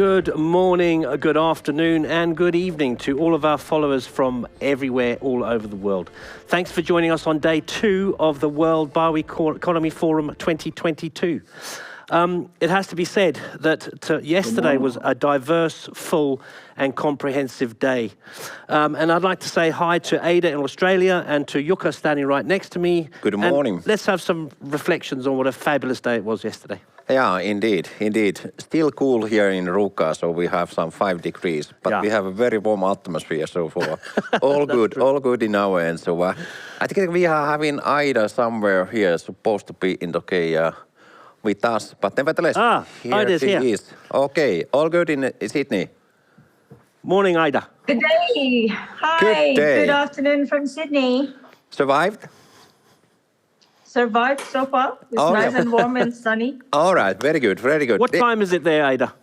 Good morning, good afternoon, and good evening to all of our followers from everywhere, all over the world. Thanks for joining us on day 2 of the World Bioeconomy Forum 2022. It has to be said that yesterday was a diverse, full, and comprehensive day. And I'd like to say hi to Ada in Australia and to Jukka standing right next to me. Good morning. And let's have some reflections on what a fabulous day it was yesterday. Yeah, indeed. Still cool here in Ruka, so we have some 5 degrees, but we have a very warm atmosphere so far. all good in our end. So I think we are having Ida somewhere here, supposed to be in with us, but nevertheless, Ida's she here. is. Okay, all good in Sydney. Morning, Ida. Good day. Hi. Good day. Good afternoon from Sydney. Survived? Survived so far. It's nice and warm and sunny. All right, very good, very good. What time is it there, Ada?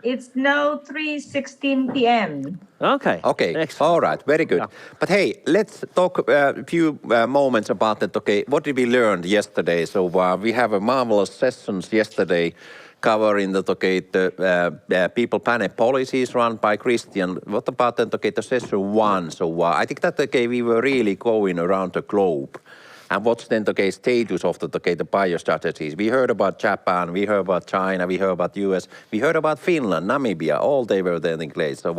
It's now 3:16 p.m. Okay. Excellent. All right, very good. Yeah. But hey, let's talk a few moments about that. Okay, what did we learn yesterday? So we have a marvelous sessions yesterday covering the people planet policies run by Christian. What about the session 1? So I think that we were really going around the globe. And what's then the status of the biostrategies? We heard about Japan, we heard about China, we heard about US, we heard about Finland, Namibia, all they were there in place. So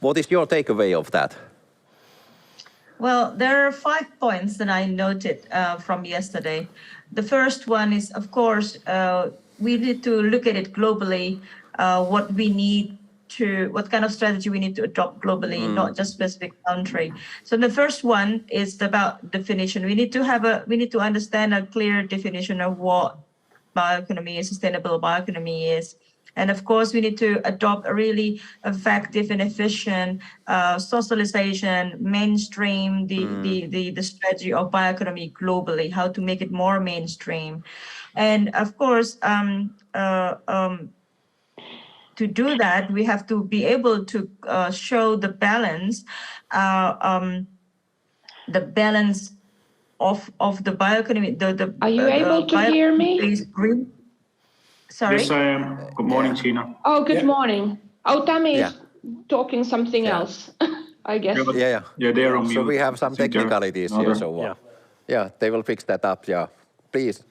what is your takeaway of that? Well, there are 5 points that I noted from yesterday. The first one is, of course, we need to look at it globally, what kind of strategy we need to adopt globally, not just specific country. So the first one is about definition. We need to understand a clear definition of what bioeconomy is, sustainable bioeconomy is. And of course, we need to adopt a really effective and efficient socialization, mainstream the strategy of bioeconomy globally, how to make it more mainstream. And of course, to do that, we have to be able to show the balance of the bioeconomy. Are you able to hear me? Sorry? Yes, I am. Good morning, Tiina. Oh, good morning. Oh, Tammy is talking something else, I guess. Yeah, they're on mute. So we have some technicalities here. So they will fix that up. Yeah, please,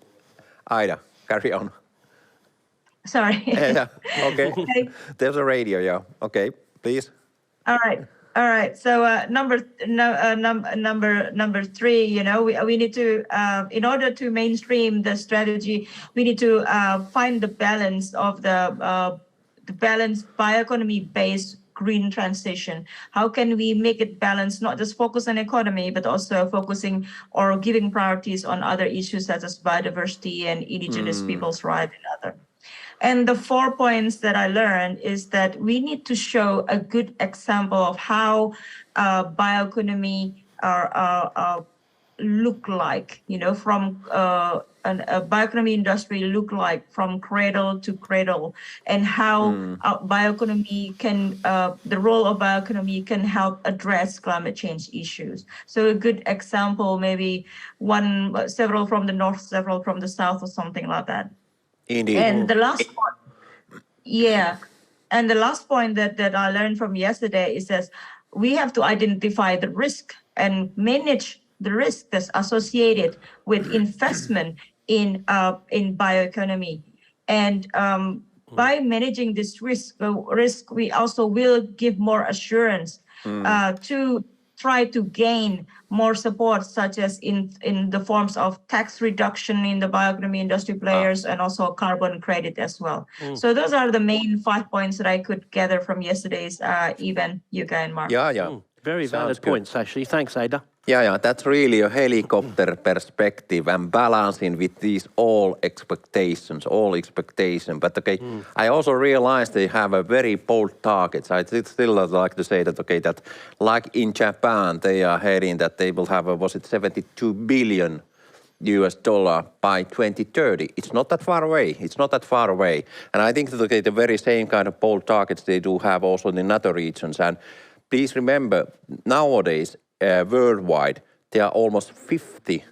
Ida, carry on. Sorry. Okay. There's a radio. Yeah. Okay. Please. All right. So number 3. We need to, in order to mainstream the strategy, we need to find the balance of the balanced bioeconomy-based green transition. How can we make it balanced, not just focus on economy, but also focusing or giving priorities on other issues such as biodiversity and indigenous people's rights and other. And the 4 points that I learned is that we need to show a good example of how bioeconomy look like, from a bioeconomy industry look like from cradle to cradle, and how bioeconomy can, the role of bioeconomy can help address climate change issues. So a good example, maybe several from the north, several from the south, or something like that. Indeed. And the last point, that I learned from yesterday is that we have to identify the risk and manage the risk that's associated with investment in bioeconomy. And by managing this risk, we also will give more assurance to try to gain more support, such as in the forms of tax reduction in the bioeconomy industry players and also carbon credit as well. So those are the main 5 points that I could gather from yesterday's event, Jukka and Mark. Very valid points, actually. Thanks, Ada. Yeah, that's really a helicopter perspective and balancing with these all expectations. But I also realized they have a very bold targets. I still like to say that, that like in Japan, they are heading that they will have $72 billion by 2030. It's not that far away. And I think that the very same kind of bold targets they do have also in other regions. And please remember, nowadays, worldwide, there are almost 50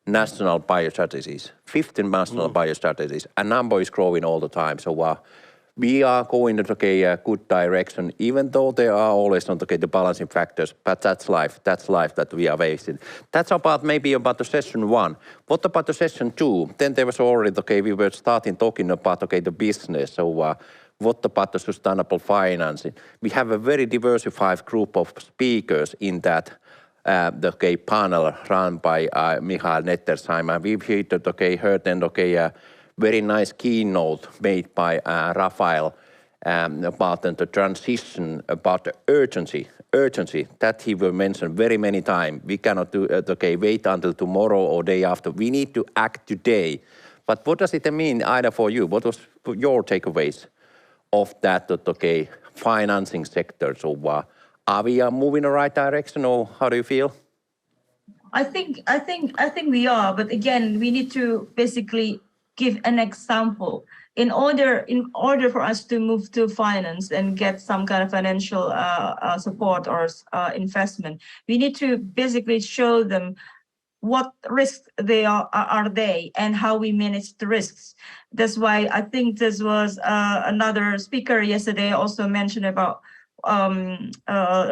national biostrategies, 15 national biostrategies, and number is growing all the time. So we are going in a good direction, even though there are always not the balancing factors, but that's life that we are facing. That's maybe about the session 1. What about the session 2? Then there was already, we were starting talking about, the business. So what about the sustainable financing? We have a very diversified group of speakers in that the panel run by Michael Nettersheim. And we've heard then, very nice keynote made by Rafael about the transition, about the urgency that he will mention very many times. We cannot wait until tomorrow or day after. We need to act today. But what does it mean either for you? What was your takeaways of that financing sector? So are we moving in the right direction, or how do you feel? I think we are, but again, we need to basically give an example. In order for us to move to finance and get some kind of financial support or investment, we need to basically show them what risks they are they and how we manage the risks. That's why I think this was another speaker yesterday also mentioned about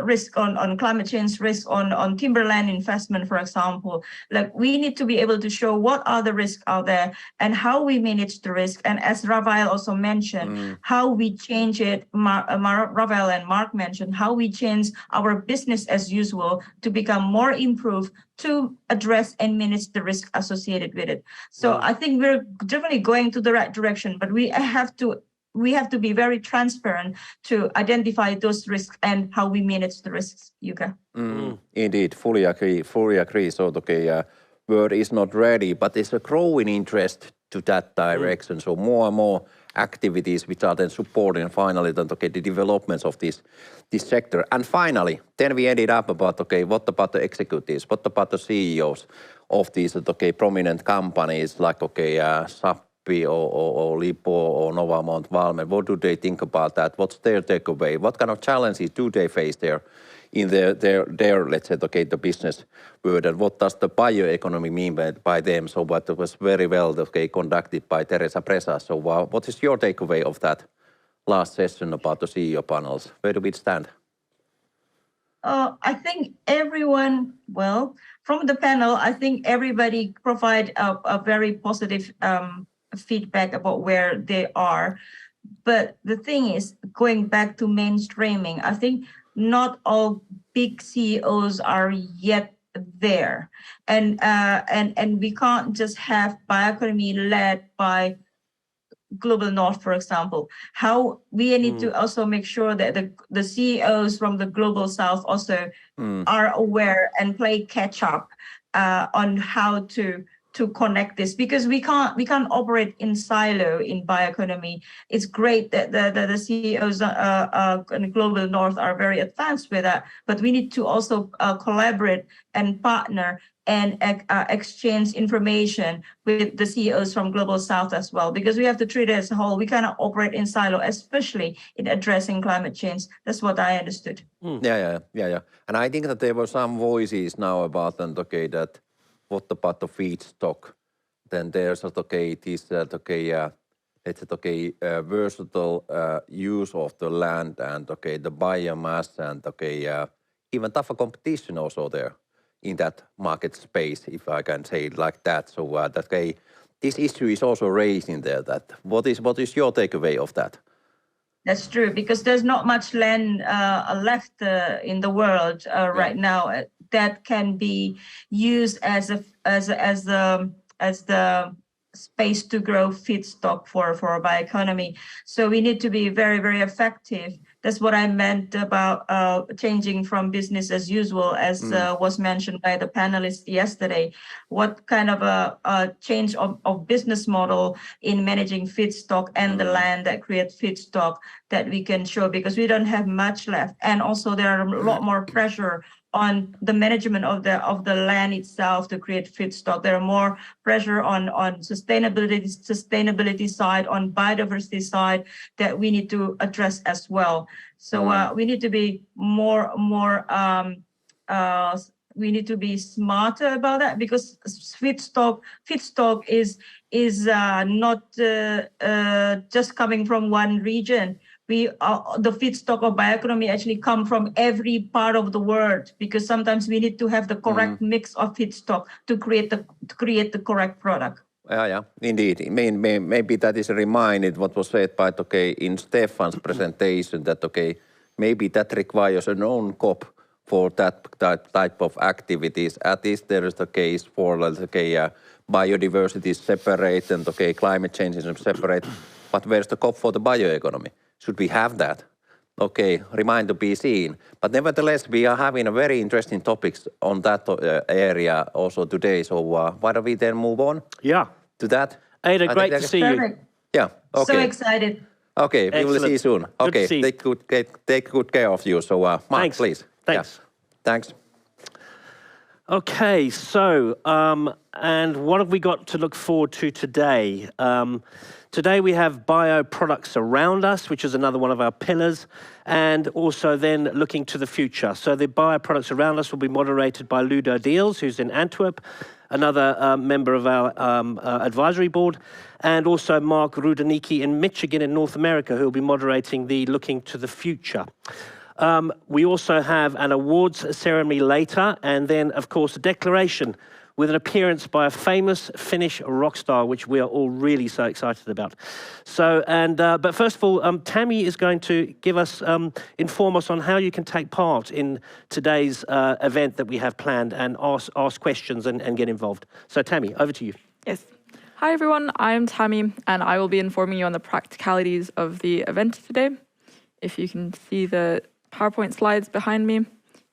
risk on climate change, risk on timberland investment, for example. Like, we need to be able to show what are the risks out there and how we manage the risk. And as Rafael also mentioned, how we change it, Rafael and Mark mentioned, how we change our business as usual to become more improved to address and manage the risk associated with it. So I think we're definitely going to the right direction, but we have to be very transparent to identify those risks and how we manage the risks, Jukka. Indeed, fully agree. So the world is not ready, but there's a growing interest to that direction. So more and more activities which are then supporting finally the developments of this sector. And finally, then we ended up about, what about the executives? What about the CEOs of these prominent companies like or Lipo or Novamont Valmet? What do they think about that? What's their takeaway? What kind of challenges do they face there in their let's say, the business world? And what does the bioeconomy mean by them? So what was very well conducted by Teresa Presa. So what is your takeaway of that last session about the CEO panels? Where do we stand? I think everyone, from the panel, I think everybody provide a very positive feedback about where they are. But the thing is, going back to mainstreaming, I think not all big CEOs are yet there. And we can't just have bioeconomy led by Global North, for example. How we need to also make sure that the CEOs from the Global South also are aware and play catch up on how to connect this, because we can't operate in silo in bioeconomy. It's great that the CEOs in the Global North are very advanced with that, but we need to also collaborate and partner and exchange information with the CEOs from Global South as well, because we have to treat it as a whole. We cannot operate in silo, especially in addressing climate change. That's what I understood. Yeah. And I think that there were some voices now about that. What about the feedstock? Then there's this versatile use of the land and the biomass and even tougher competition also there in that market space, if I can say it like that. So this issue is also raised in there. That what is your takeaway of that? That's true, because there's not much land left in the world right now that can be used as the space to grow feedstock for bioeconomy. So we need to be very, very effective. That's what I meant about changing from business as usual, as was mentioned by the panelists yesterday. What kind of a change of business model in managing feedstock and the land that creates feedstock that we can show, because we don't have much left. And also there are a lot more pressure on the management of the land itself to create feedstock. There are more pressure on sustainability side, on biodiversity side, that we need to address as well. So we need to be more we need to be smarter about that, because feedstock is not just coming from one region. The feedstock of bioeconomy actually come from every part of the world, because sometimes we need to have the correct mix of feedstock to create the correct product. Yeah, indeed. I mean, maybe that is reminded what was said by in Stefan's presentation, that maybe that requires an own COP for that type of activities. At least there is the case for biodiversity is separate and climate change is separate. But where's the COP for the bioeconomy? Should we have that? Remain to be seen. But nevertheless, we are having a very interesting topics on that area also today. So why don't we then move on? Yeah. To that? Ada, great to see you. Yeah. Okay. So excited. Okay, Excellent. we will see you soon. Okay, take good care of you. So, Mark, thanks. Please. Thanks. Yeah. Thanks. Okay, so, and what have we got to look forward to today? Today we have Bioproducts Around Us, which is another one of our pillars, and also then looking to the future. So the Bioproducts Around Us will be moderated by Ludo Diels, who's in Antwerp, another member of our advisory board, and also Mark Rudeniki in Michigan in North America, who will be moderating the Looking to the Future. We also have an awards ceremony later, and then, of course, a declaration with an appearance by a famous Finnish rock star, which we are all really so excited about. So, but first of all, Tammy is going to give us, inform us on how you can take part in today's event that we have planned, and ask questions and get involved. So Tammy, over to you. Yes. Hi everyone, I'm Tammy, and I will be informing you on the practicalities of the event today. If you can see the PowerPoint slides behind me.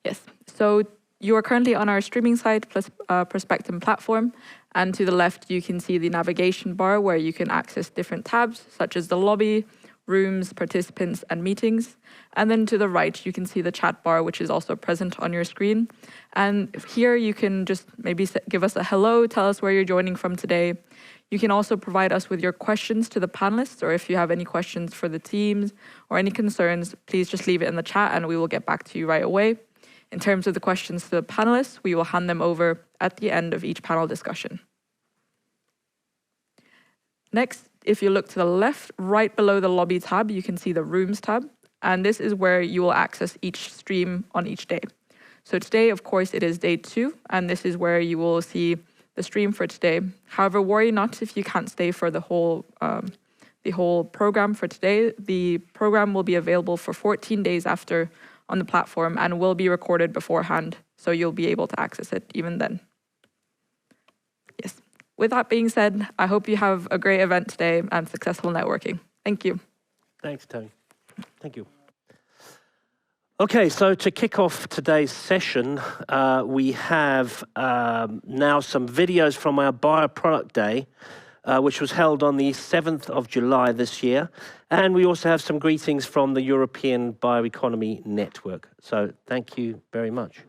Yes, so you are currently on our streaming site plus Perspectum platform, and to the left you can see the navigation bar where you can access different tabs such as the lobby, rooms, participants and meetings. And then to the right you can see the chat bar, which is also present on your screen. And here you can just maybe give us a hello, tell us where you're joining from today. You can also provide us with your questions to the panelists, or if you have any questions for the teams or any concerns, please just leave it in the chat and we will get back to you right away. In terms of the questions to the panelists, we will hand them over at the end of each panel discussion. Next, if you look to the left, right below the lobby tab, you can see the rooms tab, and this is where you will access each stream on each day. So today, of course, it is day 2, and this is where you will see the stream for today. However, worry not if you can't stay for the whole program for today. The program will be available for 14 days after on the platform and will be recorded beforehand, so you'll be able to access it even then. Yes. With that being said, I hope you have a great event today and successful networking. Thank you. Thanks, Tony. Thank you. Okay, so to kick off today's session, we have now some videos from our Bioproduct Day, which was held on the 7th of July this year. And we also have some greetings from the European Bioeconomy Network. So thank you very much.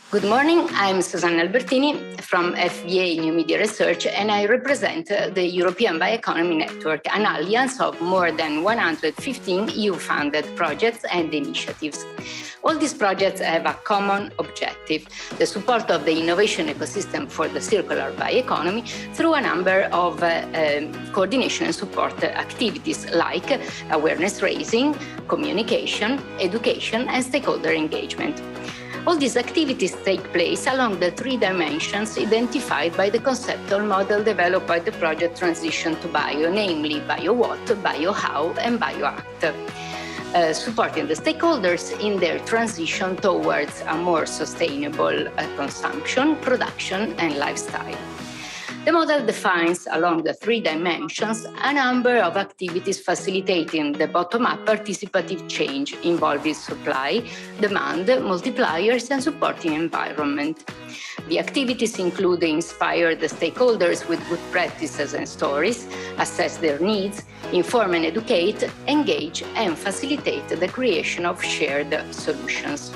Good morning, I'm Susanna Albertini from FBA New Media Research, and I represent the European Bioeconomy Network, an alliance of more than 115 EU-funded projects and initiatives. All these projects have a common objective, the support of the innovation ecosystem for the circular bioeconomy through a number of coordination and support activities like awareness raising, communication, education, and stakeholder engagement. All these activities take place along the 3 dimensions identified by the conceptual model developed by the project Transition to Bio, namely Bio-What, Bio-How, and Bio-Act, supporting the stakeholders in their transition towards a more sustainable consumption, production, and lifestyle. The model defines, along the 3 dimensions, a number of activities facilitating the bottom-up participative change involving supply, demand, multipliers, and supporting environment. The activities include inspire the stakeholders with good practices and stories, assess their needs, inform and educate, engage, and facilitate the creation of shared solutions.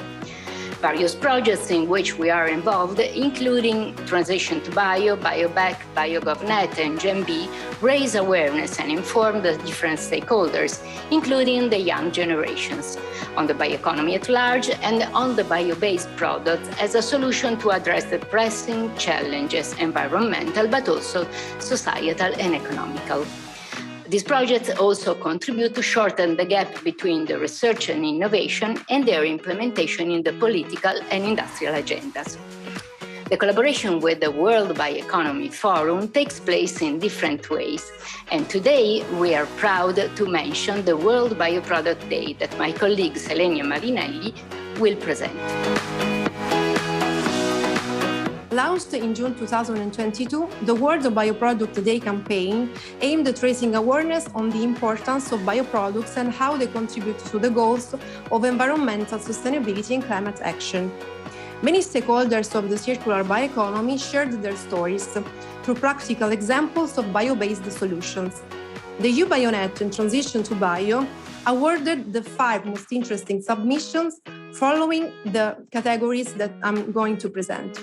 Various projects in which we are involved, including Transition to Bio, BioBack, BioGovNet, and GenB, raise awareness and inform the different stakeholders, including the young generations, on the bioeconomy at large and on the bio-based products as a solution to address the pressing challenges, environmental, but also societal and economical. These projects also contribute to shorten the gap between the research and innovation and their implementation in the political and industrial agendas. The collaboration with the World Bioeconomy Forum takes place in different ways, and today we are proud to mention the World Bioproduct Day that my colleague Selenia Marinelli will present. Launched in June 2022, the World Bioproduct Day campaign aimed at raising awareness on the importance of bioproducts and how they contribute to the goals of environmental sustainability and climate action. Many stakeholders of the circular bioeconomy shared their stories through practical examples of bio-based solutions. The UBioNet and Transition to Bio awarded the 5 most interesting submissions following the categories that I'm going to present.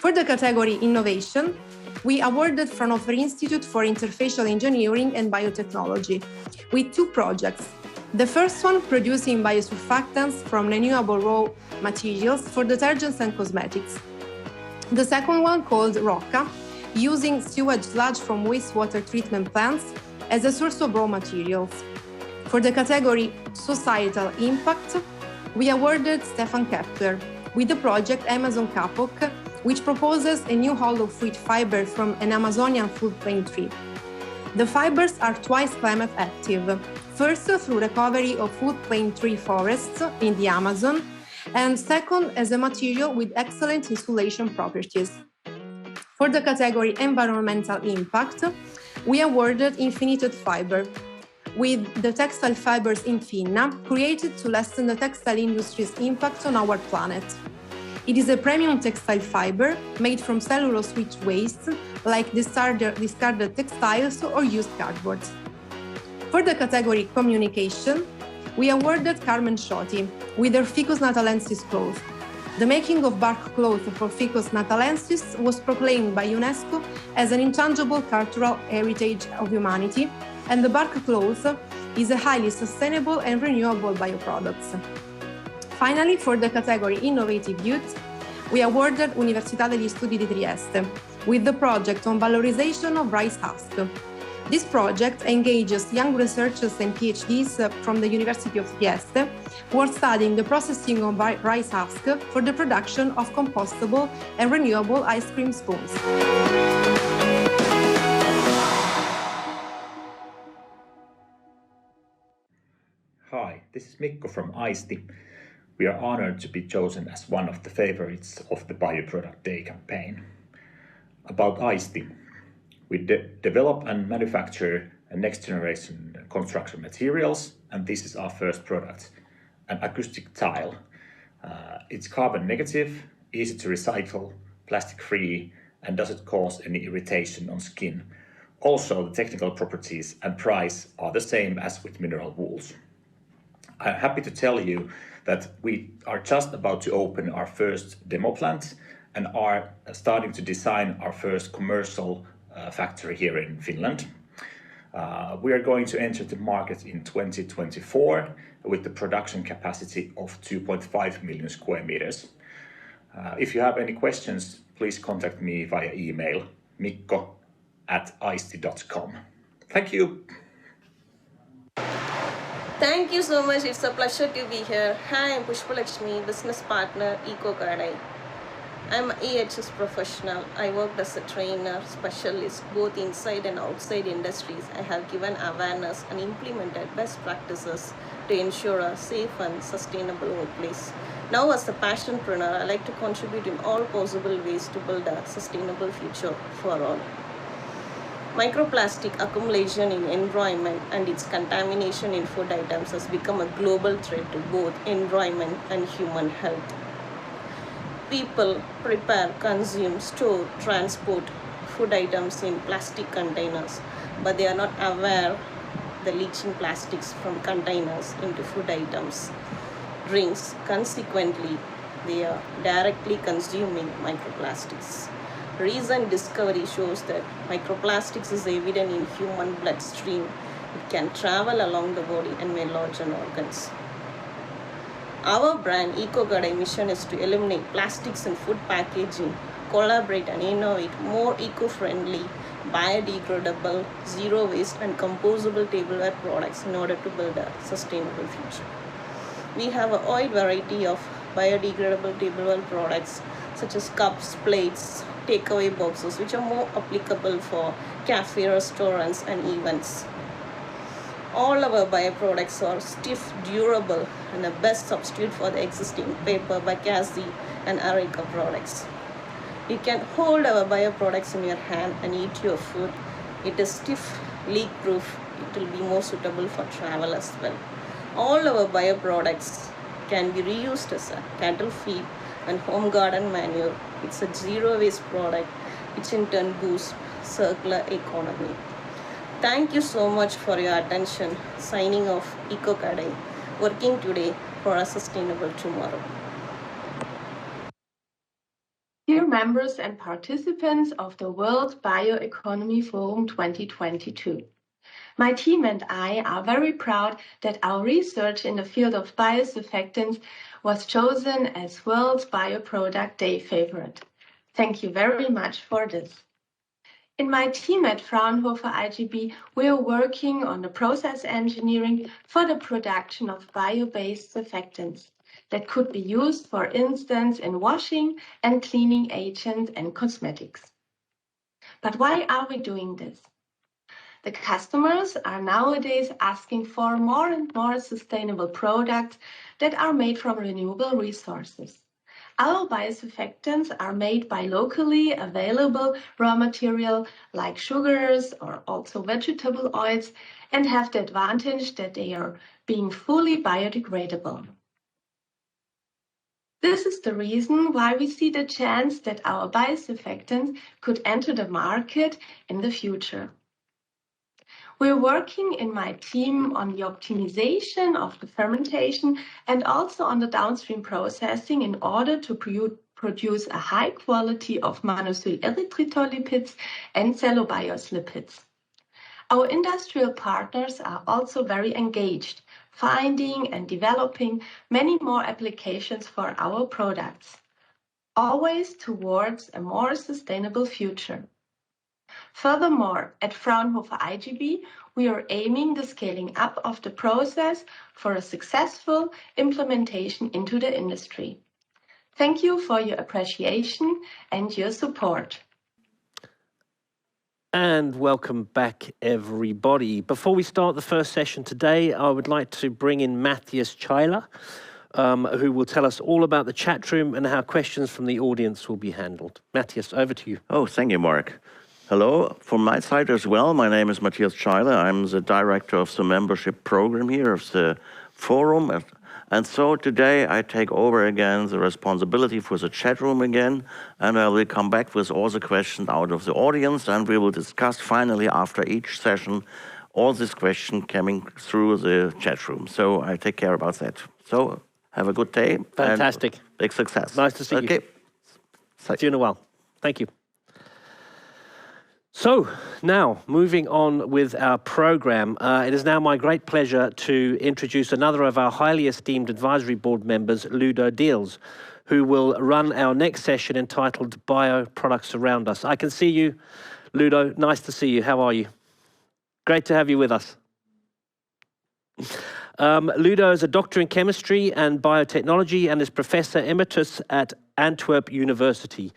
For the category Innovation, we awarded Fraunhofer Institute for Interfacial Engineering and Biotechnology with 2 projects. The first one producing biosurfactants from renewable raw materials for detergents and cosmetics. The second one, called ROCA, using sewage sludge from wastewater treatment plants as a source of raw materials. For the category Societal Impact, we awarded Stefan Kepler with the project Amazon Kapok, which proposes a new hollow fruit fiber from an Amazonian food plane tree. The fibers are twice climate active, first through recovery of food plane tree forests in the Amazon, and second as a material with excellent insulation properties. For the category Environmental Impact, we awarded Infinited Fiber, with the textile fibers in Finna created to lessen the textile industry's impact on our planet. It is a premium textile fiber made from cellulose rich waste like discarded textiles or used cardboard. For the category Communication, we awarded Carmen Scioti with her Ficus natalensis cloth. The making of bark cloth for Ficus natalensis was proclaimed by UNESCO as an intangible cultural heritage of humanity, and the bark cloth is a highly sustainable and renewable bioproduct. Finally, for the category Innovative Youth, we awarded Università degli Studi di Trieste with the project on valorization of rice husk. This project engages young researchers and PhDs from the University of Trieste who are studying the processing of rice husk for the production of compostable and renewable ice cream spoons. Hi, this is Mikko from ISTI. We are honored to be chosen as one of the favorites of the Bioproduct Day campaign. About ISTI, we develop and manufacture a next-generation construction materials, and this is our first product, an acoustic tile. It's carbon negative, easy to recycle, plastic-free, and doesn't cause any irritation on skin. Also, the technical properties and price are the same as with mineral wools. I'm happy to tell you that we are just about to open our first demo plant and are starting to design our first commercial factory here in Finland. We are going to enter the market in 2024 with the production capacity of 2.5 million square meters. If you have any questions, please contact me via email, mikko@isti.com. Thank you. Thank you so much. It's a pleasure to be here. Hi, I'm Pushpalakshmi, business partner, EcoCardai. I'm an EHS professional. I worked as a trainer, specialist, both inside and outside industries. I have given awareness and implemented best practices to ensure a safe and sustainable workplace. Now, as a passionpreneur, I like to contribute in all possible ways to build a sustainable future for all. Microplastic accumulation in environment and its contamination in food items has become a global threat to both environment and human health. People prepare, consume, store, transport food items in plastic containers, but they are not aware the leaching plastics from containers into food items. Drinks, consequently, they are directly consuming microplastics. Recent discovery shows that microplastics is evident in human bloodstream. It can travel along the body and may lodge in organs. Our brand EcoGuard's mission is to eliminate plastics in food packaging, collaborate and innovate more eco-friendly, biodegradable, zero waste and composable tableware products in order to build a sustainable future. We have a wide variety of biodegradable tableware products such as cups, plates, takeaway boxes, which are more applicable for cafe, restaurants and events. All our bioproducts are stiff, durable, and the best substitute for the existing paper, bagasse, and areca products. You can hold our bioproducts in your hand and eat your food. It is stiff, leak-proof. It will be more suitable for travel as well. All our bioproducts can be reused as a cattle feed and home garden manure. It's a zero-waste product, which in turn boosts circular economy. Thank you so much for your attention. Signing off, EcoGuard, working today for a sustainable tomorrow. Dear members and participants of the World Bioeconomy Forum 2022, my team and I are very proud that our research in the field of biosurfactants was chosen as World Bioproduct Day favorite. Thank you very much for this. In my team at Fraunhofer IGB, we are working on the process engineering for the production of bio-based surfactants that could be used, for instance, in washing and cleaning agents and cosmetics. But why are we doing this? The customers are nowadays asking for more and more sustainable products that are made from renewable resources. Our biosurfactants are made by locally available raw material like sugars or also vegetable oils and have the advantage that they are being fully biodegradable. This is the reason why we see the chance that our biosurfactants could enter the market in the future. We're working in my team on the optimization of the fermentation and also on the downstream processing in order to produce a high quality of monosyl erythritol lipids and cellobiose lipids. Our industrial partners are also very engaged, finding and developing many more applications for our products, always towards a more sustainable future. Furthermore, at Fraunhofer IGB, we are aiming the scaling up of the process for a successful implementation into the industry. Thank you for your appreciation and your support. And welcome back, everybody. Before we start the first session today, I would like to bring in Matthias Chailer, who will tell us all about the chat room and how questions from the audience will be handled. Matthias, over to you. Oh, thank you, Mark. Hello, from my side as well. My name is Matthias Chailer. I'm the director of the membership program here of the forum. And so today I take over again the responsibility for the chat room again, and I will come back with all the questions out of the audience, and we will discuss finally after each session all these questions coming through the chat room. So I take care about that. So have a good day. Fantastic. And big success. Nice to see you. Okay. See you in a while. Thank you. So now, moving on with our program, it is now my great pleasure to introduce another of our highly esteemed advisory board members, Ludo Diels, who will run our next session entitled Bioproducts Around Us. I can see you, Ludo. Nice to see you. How are you? Great to have you with us. Ludo is a doctor in chemistry and biotechnology and is professor emeritus at Antwerp University.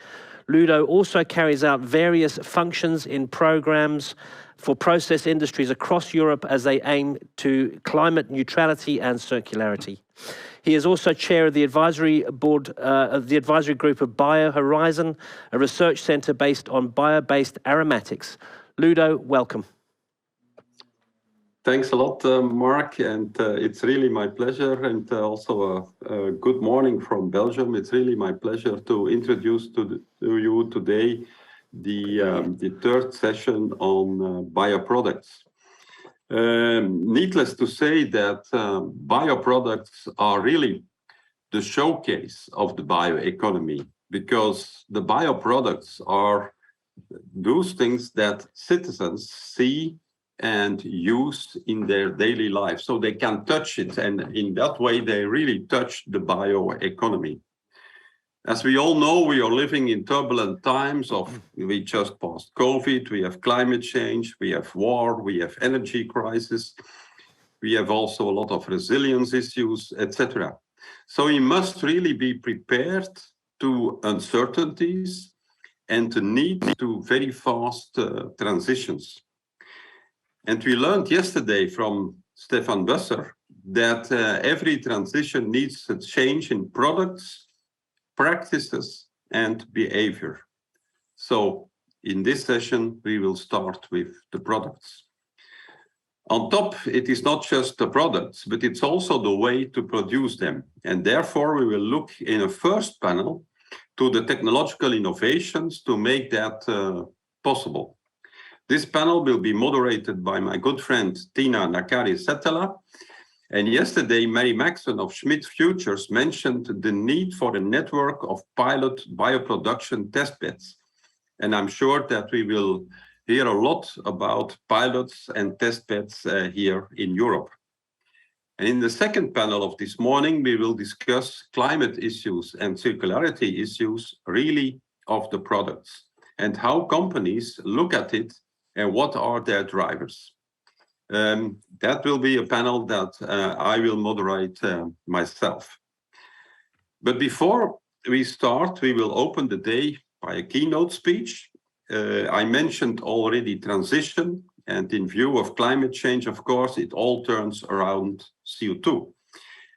Ludo also carries out various functions in programs for process industries across Europe as they aim to climate neutrality and circularity. He is also chair of the advisory board of the advisory group of BioHorizon, a research center based on bio-based aromatics. Ludo, welcome. Thanks a lot, Mark, and it's really my pleasure, and also a good morning from Belgium. It's really my pleasure to introduce to you today the third session on bioproducts. Needless to say that bioproducts are really the showcase of the bioeconomy, because the bioproducts are those things that citizens see and use in their daily life, so they can touch it, and in that way they really touch the bioeconomy. As we all know, we are living in turbulent times we just passed COVID, we have climate change, we have war, we have energy crisis, we have also a lot of resilience issues, etc. So we must really be prepared to uncertainties and the need to very fast transitions. And we learned yesterday from Stefan Busser that every transition needs a change in products, practices, and behavior. So in this session, we will start with the products. On top, it is not just the products, but it's also the way to produce them. And therefore, we will look in a first panel to the technological innovations to make that possible. This panel will be moderated by my good friend Tiina Nakari-Setälä. And yesterday, Mary Maxson of Schmidt Futures mentioned the need for a network of pilot bioproduction testbeds. And I'm sure that we will hear a lot about pilots and testbeds here in Europe. And in the second panel of this morning, we will discuss climate issues and circularity issues really of the products and how companies look at it and what are their drivers. That will be a panel that I will moderate myself. But before we start, we will open the day by a keynote speech. I mentioned already transition, and in view of climate change, of course, it all turns around CO2.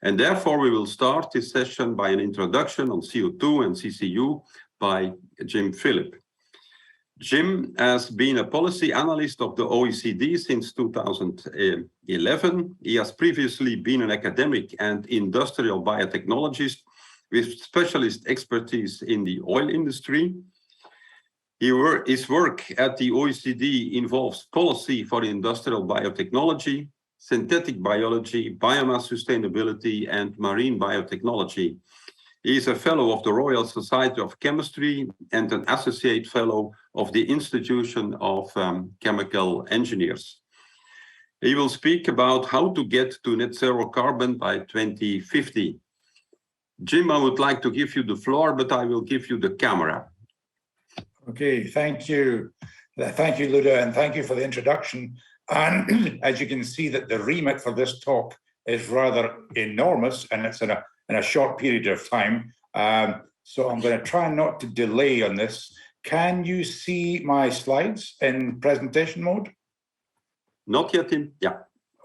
And therefore, we will start this session by an introduction on CO2 and CCU by Jim Philp. Jim has been a policy analyst of the OECD since 2011. He has previously been an academic and industrial biotechnologist with specialist expertise in the oil industry. His work at the OECD involves policy for industrial biotechnology, synthetic biology, biomass sustainability, and marine biotechnology. He is a fellow of the Royal Society of Chemistry and an associate fellow of the Institution of Chemical Engineers. He will speak about how to get to net zero carbon by 2050. Jim, I would like to give you the floor, but I will give you the camera. Okay, thank you. Thank you, Ludo, and thank you for the introduction. And as you can see, that the remit for this talk is rather enormous, and it's in a short period of time. So I'm going to try not to delay on this. Can you see my slides in presentation mode? Not yet, Tim. Yeah.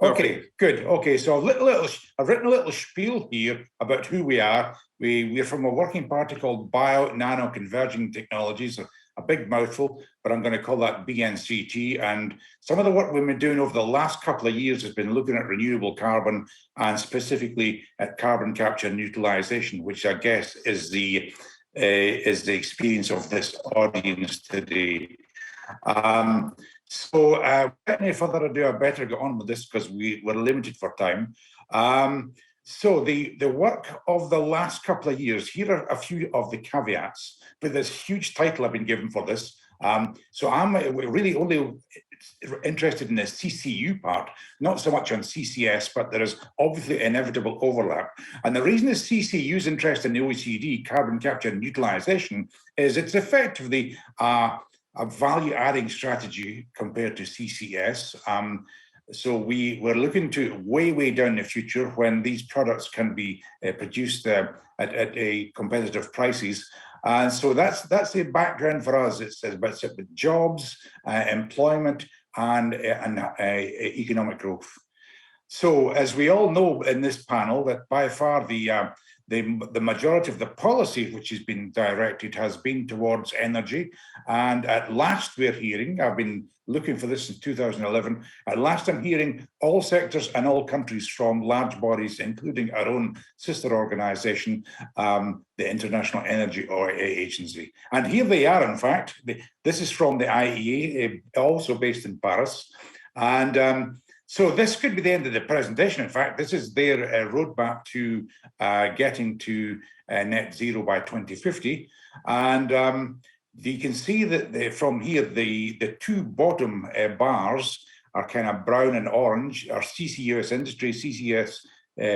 Okay, good. Okay, so I've written a little spiel here about who we are. We're from a working party called Bio-Nano-Converging Technologies, a big mouthful, but I'm going to call that BNCT. And some of the work we've been doing over the last couple of years has been looking at renewable carbon and specifically at carbon capture and utilization, which I guess is the experience of this audience today. So without any further ado, I better get on with this because we're limited for time. So the work of the last couple of years, here are a few of the caveats with this huge title I've been given for this. So I'm really only interested in the CCU part, not so much on CCS, but there is obviously inevitable overlap. And the reason the CCU is interested in the OECD, carbon capture and utilization, is it's effectively a value-adding strategy compared to CCS. So we're looking to way down the future when these products can be produced at a competitive prices. And so that's the background for us. It's about jobs, employment, and economic growth. So as we all know in this panel, that by far the majority of the policy which has been directed has been towards energy. And at last we're hearing, I've been looking for this since 2011, at last I'm hearing all sectors and all countries from large bodies, including our own sister organization, the International Energy Agency. And here they are, in fact. This is from the IEA, also based in Paris. And So this could be the end of the presentation. In fact, this is their roadmap to getting to net zero by 2050. And you can see that from here, the two bottom bars are kind of brown and orange, are CCUS industry, CCS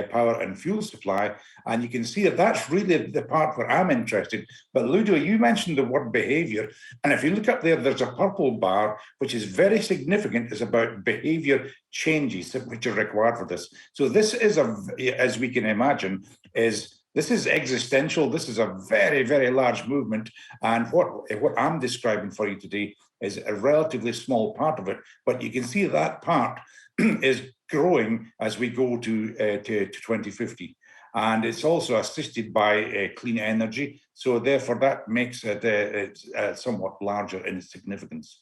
power and fuel supply. And you can see that that's really the part where I'm interested. But Ludo, you mentioned the word behavior. And if you look up there, there's a purple bar, which is very significant, is about behavior changes which are required for this. So this is, as we can imagine, this is existential. This is a very, very large movement. And what I'm describing for you today is a relatively small part of it. But you can see that part is growing as we go to 2050. And it's also assisted by clean energy. So therefore, that makes it somewhat larger in its significance.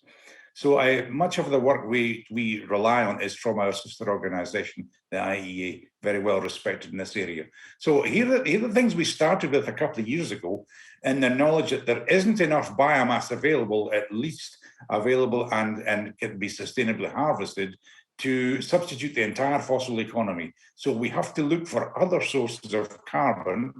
So much of the work we rely on is from our sister organization, the IEA, very well respected in this area. So here are the things we started with a couple of years ago, in the knowledge that there isn't enough biomass available, at least available and can be sustainably harvested, to substitute the entire fossil economy. So we have to look for other sources of carbon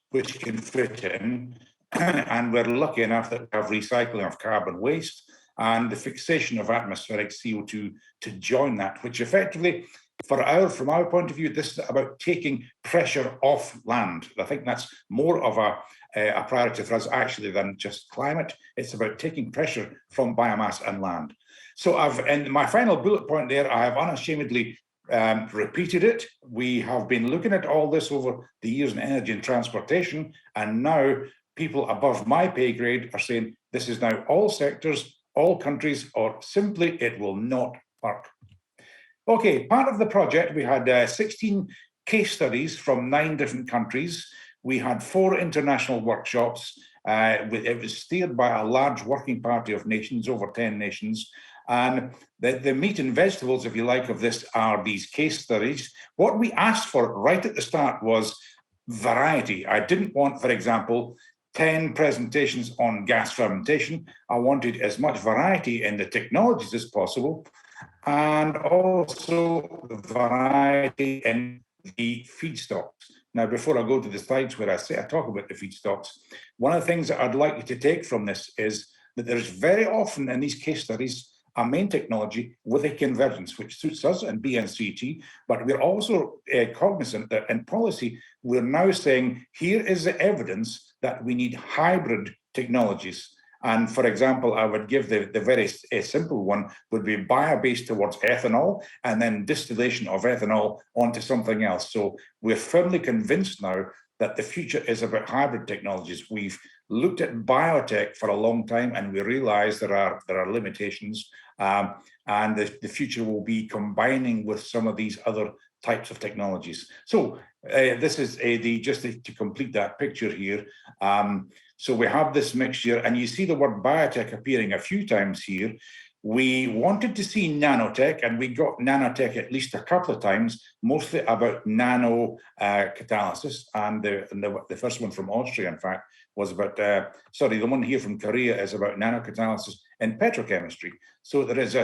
which can fit in. And we're lucky enough that we have recycling of carbon waste and the fixation of atmospheric CO2 to join that, which effectively, from our point of view, this is about taking pressure off land. I think that's more of a priority for us actually than just climate. It's about taking pressure from biomass and land. So in my final bullet point there, I have unashamedly repeated it. We have been looking at all this over the years in energy and transportation, and now people above my pay grade are saying this is now all sectors, all countries, or simply it will not work. Okay, part of the project, we had 16 case studies from 9 different countries. We had 4 international workshops. It was steered by a large working party of nations, over 10 nations. And the meat and vegetables, if you like, of this are these case studies. What we asked for right at the start was variety. I didn't want, for example, 10 presentations on gas fermentation. I wanted as much variety in the technologies as possible, and also variety in the feedstocks. Now, before I go to the slides where I talk about the feedstocks, one of the things that I'd like you to take from this is that there's very often in these case studies a main technology with a convergence, which suits us and BNCT, but we're also cognizant that in policy, we're now saying, here is the evidence that we need hybrid technologies. And for example, I would give the very simple one would be bio-based towards ethanol and then distillation of ethanol onto something else. So we're firmly convinced now that the future is about hybrid technologies. We've looked at biotech for a long time and we realize there are limitations, and the future will be combining with some of these other types of technologies. So this is just to complete that picture here. So we have this mixture, and you see the word biotech appearing a few times here. We wanted to see nanotech, and we got nanotech at least a couple of times, mostly about nano catalysis. And the first one from Austria, in fact, was about, the one here from Korea is about nanocatalysis in petrochemistry. So there is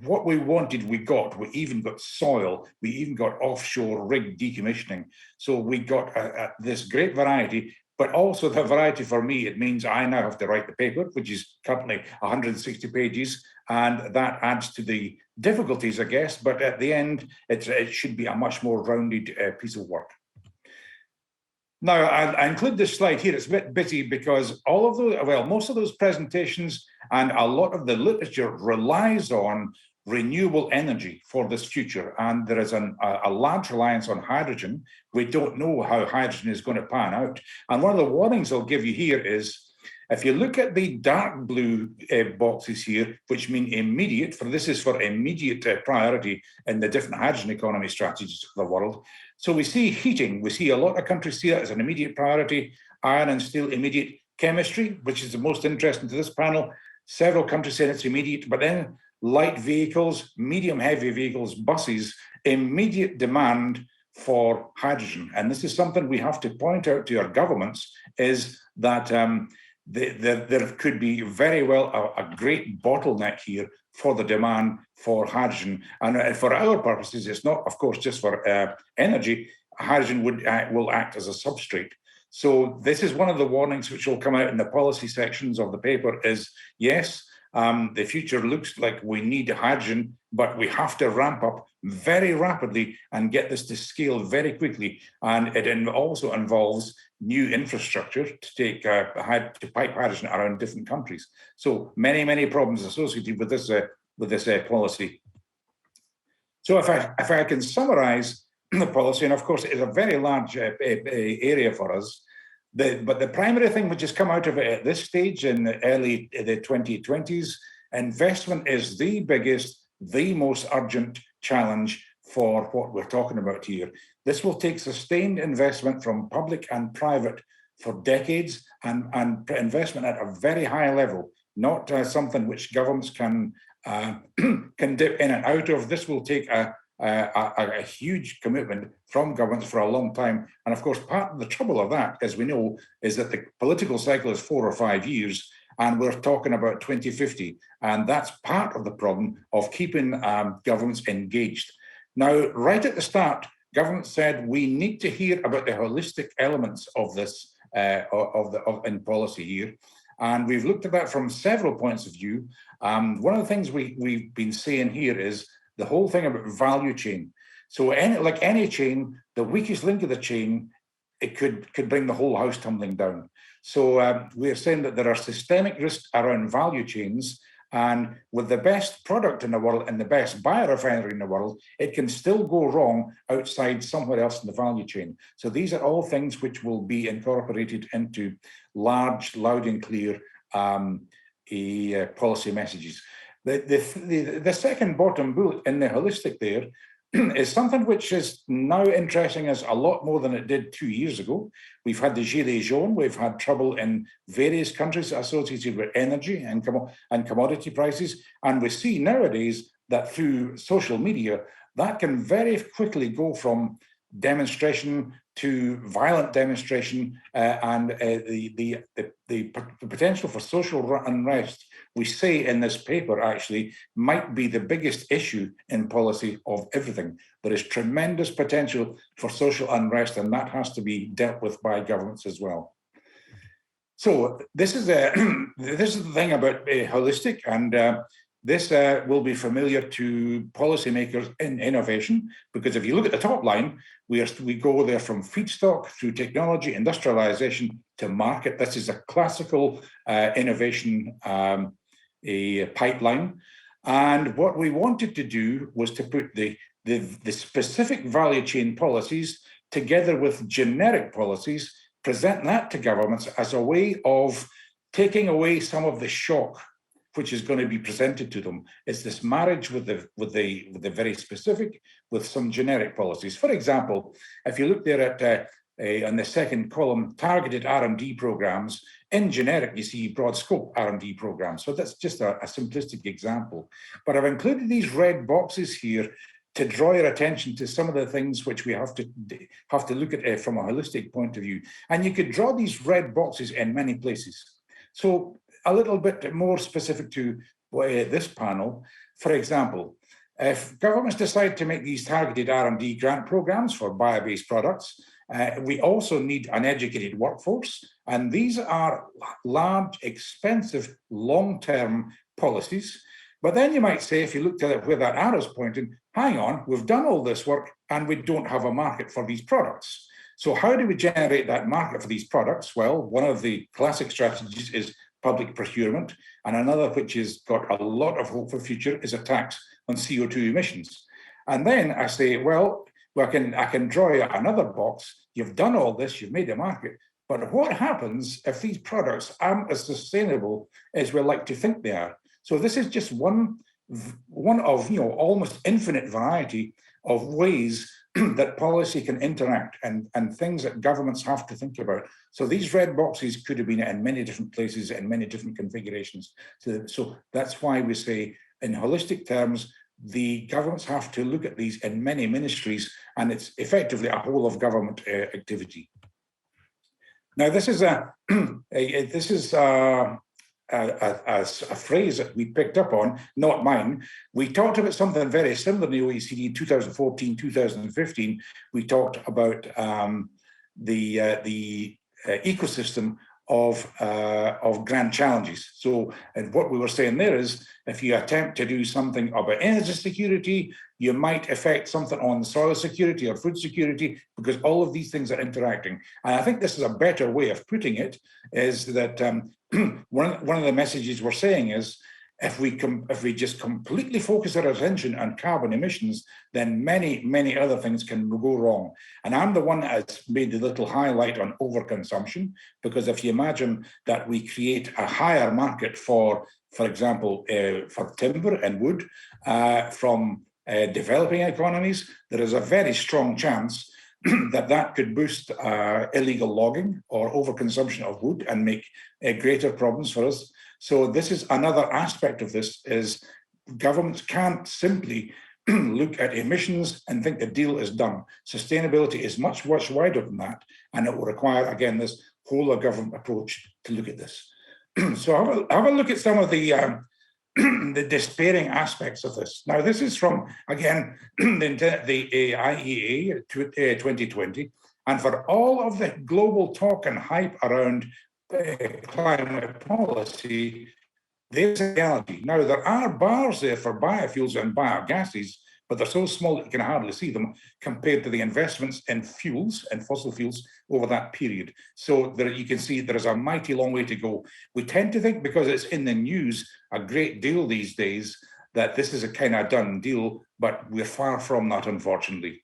what we wanted, we got. We even got soil. We even got offshore rig decommissioning. So we got this great variety. But also the variety for me, it means I now have to write the paper, which is currently 160 pages, and that adds to the difficulties, I guess. But at the end, it should be a much more rounded piece of work. Now, I include this slide here. It's a bit busy because all of those, well, most of those presentations and a lot of the literature relies on renewable energy for this future. And there is a large reliance on hydrogen. We don't know how hydrogen is going to pan out. And one of the warnings I'll give you here is, if you look at the dark blue boxes here, which mean immediate, this is for immediate priority in the different hydrogen economy strategies of the world. So we see heating. We see a lot of countries see that as an immediate priority. Iron and steel, immediate. Chemistry, which is the most interesting to this panel. Several countries say it's immediate, but then light vehicles, medium heavy vehicles, buses, immediate demand for hydrogen. And this is something we have to point out to our governments, is that there could be very well a great bottleneck here for the demand for hydrogen. And for our purposes, it's not, of course, just for energy. Hydrogen will act as a substrate. So this is one of the warnings which will come out in the policy sections of the paper is, yes, the future looks like we need hydrogen, but we have to ramp up very rapidly and get this to scale very quickly. And it also involves new infrastructure to take to pipe hydrogen around different countries. So many problems associated with this policy. So if I can summarize the policy, and of course it is a very large area for us, but the primary thing which has come out of it at this stage in the early 2020s, investment is the biggest, the most urgent challenge for what we're talking about here. This will take sustained investment from public and private for decades, and investment at a very high level, not something which governments can dip in and out of. This will take a huge commitment from governments for a long time. And of course, part of the trouble of that, as we know, is that the political cycle is 4 or 5 years, and we're talking about 2050. And that's part of the problem of keeping governments engaged. Now, right at the start, government said we need to hear about the holistic elements of this in policy here. And we've looked at that from several points of view. One of the things we've been saying here is the whole thing about value chain. So like any chain, the weakest link of the chain, it could bring the whole house tumbling down. So we're saying that there are systemic risks around value chains, and with the best product in the world and the best biorefinery in the world, it can still go wrong outside somewhere else in the value chain. So these are all things which will be incorporated into large, loud and clear policy messages. The second bottom bullet in the holistic there is something which is now interesting us a lot more than it did 2 years ago. We've had the Gilets jaunes, we've had trouble in various countries associated with energy and commodity prices. And we see nowadays that through social media, that can very quickly go from demonstration to violent demonstration, and the potential for social unrest, we say in this paper actually, might be the biggest issue in policy of everything. There is tremendous potential for social unrest, and that has to be dealt with by governments as well. So this is the thing about holistic, and this will be familiar to policymakers in innovation, because if you look at the top line, we go there from feedstock through technology, industrialization to market. This is a classical innovation pipeline. And what we wanted to do was to put the specific value chain policies together with generic policies, present that to governments as a way of taking away some of the shock which is going to be presented to them. It's this marriage with the very specific with some generic policies. For example, if you look there at on the second column, targeted R&D programs, in generic, you see broad scope R&D programs. So that's just a simplistic example. But I've included these red boxes here to draw your attention to some of the things which we have to look at from a holistic point of view. And you could draw these red boxes in many places. So a little bit more specific to this panel, for example, if governments decide to make these targeted R&D grant programs for bio-based products, we also need an educated workforce. And these are large, expensive, long-term policies. But then you might say, if you look at where that arrow's pointing, hang on, we've done all this work and we don't have a market for these products. So how do we generate that market for these products? Well, one of the classic strategies is public procurement, and another which has got a lot of hope for the future is a tax on CO2 emissions. And then I say, well, I can draw you another box. You've done all this, you've made a market, but what happens if these products aren't as sustainable as we like to think they are? So this is just one of almost infinite variety of ways that policy can interact and things that governments have to think about. So these red boxes could have been in many different places and many different configurations. So that's why we say in holistic terms, the governments have to look at these in many ministries, and it's effectively a whole of government activity. Now, this is a phrase that we picked up on, not mine. We talked about something very similar in the OECD in 2014, 2015. We talked about the ecosystem of grand challenges. So, and what we were saying there is, if you attempt to do something about energy security, you might affect something on soil security or food security, because all of these things are interacting. And I think this is a better way of putting it, is that one of the messages we're saying is, if we just completely focus our attention on carbon emissions, then many other things can go wrong. And I'm the one that has made the little highlight on overconsumption, because if you imagine that we create a higher market for example, for timber and wood from developing economies, there is a very strong chance that could boost illegal logging or overconsumption of wood and make greater problems for us. So this is another aspect of this, is governments can't simply look at emissions and think the deal is done. Sustainability is much wider than that, and it will require, again, this whole of government approach to look at this. So have a look at some of the despairing aspects of this. Now, this is from, again, the IEA 2020, and for all of the global talk and hype around climate policy, there's a reality. Now, there are bars there for biofuels and biogases, but they're so small that you can hardly see them compared to the investments in fuels and fossil fuels over that period. So there you can see there is a mighty long way to go. We tend to think, because it's in the news a great deal these days, that this is a kind of done deal, but we're far from that, unfortunately.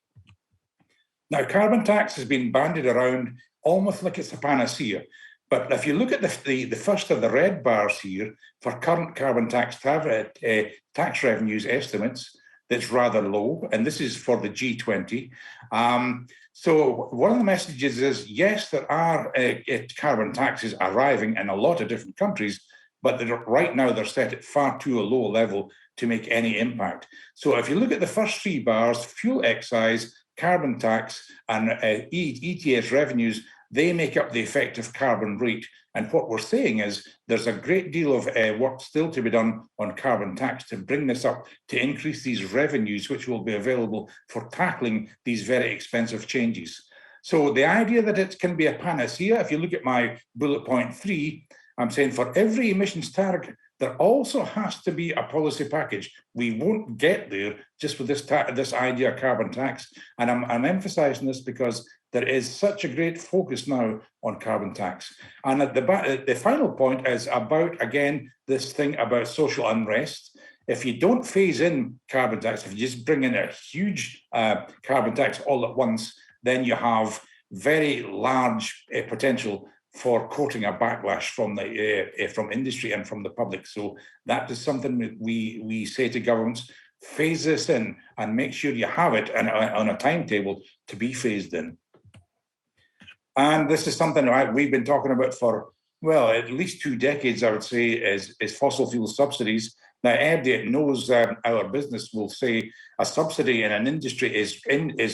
Now, carbon tax has been bandied around almost like it's a panacea. But if you look at the first of the red bars here, for current carbon tax revenues estimates, that's rather low, and this is for the G20. So one of the messages is, yes, there are carbon taxes arriving in a lot of different countries, but right now they're set at far too low a level to make any impact. So if you look at the first three bars, fuel excise, carbon tax, and ETS revenues, they make up the effective carbon rate. And what we're saying is there's a great deal of work still to be done on carbon tax to bring this up, to increase these revenues, which will be available for tackling these very expensive changes. So the idea that it can be a panacea, if you look at my bullet point 3, I'm saying for every emissions target, there also has to be a policy package. We won't get there just with this idea of carbon tax. And I'm emphasizing this because there is such a great focus now on carbon tax. And at the final point is about, again, this thing about social unrest. If you don't phase in carbon tax, if you just bring in a huge carbon tax all at once, then you have very large potential for courting a backlash from industry and from the public. So that is something that we say to governments: phase this in and make sure you have it on a timetable to be phased in. And this is something we've been talking about for, well, at least 2 decades, I would say, is fossil fuel subsidies. Now, everybody that knows our business will say a subsidy in an industry is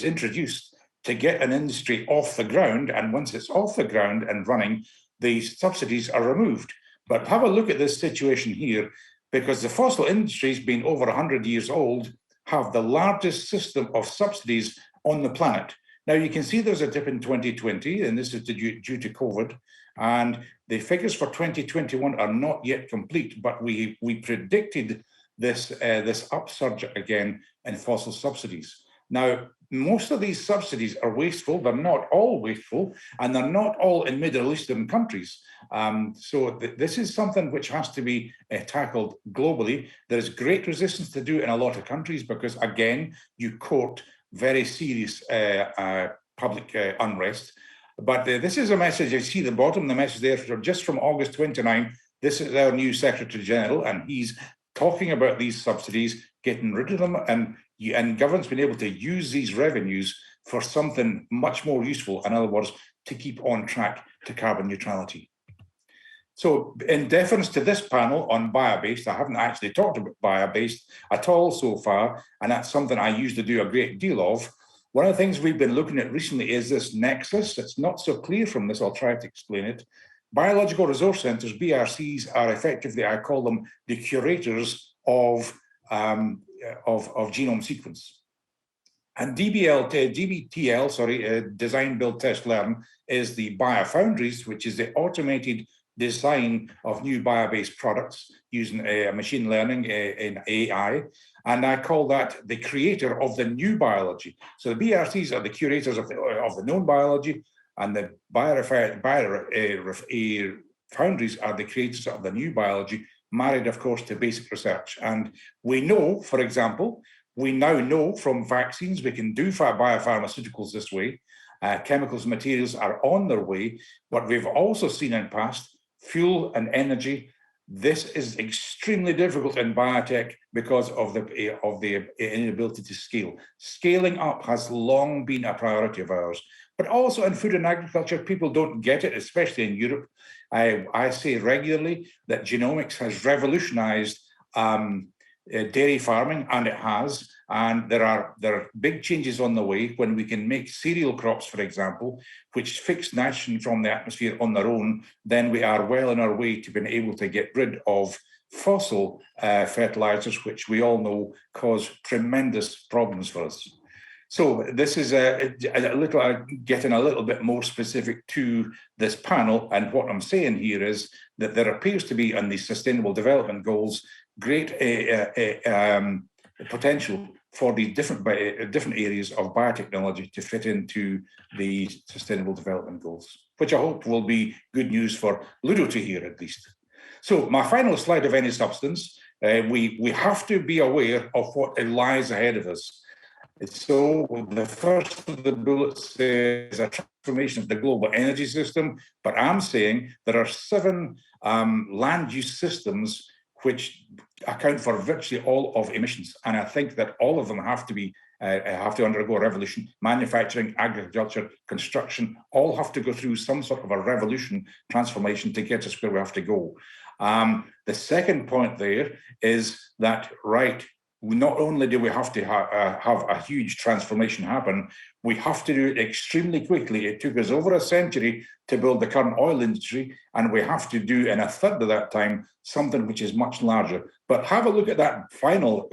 introduced to get an industry off the ground, and once it's off the ground and running, the subsidies are removed. But have a look at this situation here, because the fossil industries, being over 100 years old, have the largest system of subsidies on the planet. Now, you can see there's a dip in 2020, and this is due to COVID, and the figures for 2021 are not yet complete, but we predicted this upsurge again in fossil subsidies. Now, most of these subsidies are wasteful. They're not all wasteful, and they're not all in Middle Eastern countries. So this is something which has to be tackled globally. There's great resistance to do it in a lot of countries because, again, you court very serious public unrest. But this is a message, you see the bottom, the message there, just from August 29. This is our new Secretary General, and he's talking about these subsidies, getting rid of them, and government's been able to use these revenues for something much more useful. In other words, to keep on track to carbon neutrality. So in deference to this panel on bio-based, I haven't actually talked about bio-based at all so far, and that's something I used to do a great deal of. One of the things we've been looking at recently is this nexus. It's not so clear from this, I'll try to explain it. Biological resource centres, BRCs, are effectively, I call them, the curators of genome sequence. And DBTL, Design, Build, Test, Learn, is the biofoundries, which is the automated design of new bio-based products using machine learning in AI. And I call that the creator of the new biology. So the BRCs are the curators of the known biology, and the foundries are the creators of the new biology, married, of course, to basic research. And we know, for example, we now know from vaccines we can do biopharmaceuticals this way. Chemicals, materials are on their way. What we've also seen in past, fuel and energy, this is extremely difficult in biotech because of the inability to scale. Scaling up has long been a priority of ours, but also in food and agriculture, people don't get it, especially in Europe. I say regularly that genomics has revolutionized dairy farming, and it has. And there are big changes on the way when we can make cereal crops, for example, which fix nitrogen from the atmosphere on their own. Then we are well on our way to being able to get rid of fossil fertilizers, which we all know cause tremendous problems for us. So this is getting a little bit more specific to this panel. And what I'm saying here is that there appears to be on the Sustainable Development Goals great potential for the different areas of biotechnology to fit into the Sustainable Development Goals, which I hope will be good news for Ludo to hear at least. So my final slide of any substance, we have to be aware of what lies ahead of us. So the first of the bullets is a transformation of the global energy system, but I'm saying there are 7 land use systems which account for virtually all of emissions. And I think that all of them have to undergo a revolution. Manufacturing, agriculture, construction, all have to go through some sort of a revolution transformation to get us where we have to go. The second point there is that, not only do we have to have a huge transformation happen, we have to do it extremely quickly. It took us over a century to build the current oil industry, and we have to do in a third of that time something which is much larger. But have a look at that final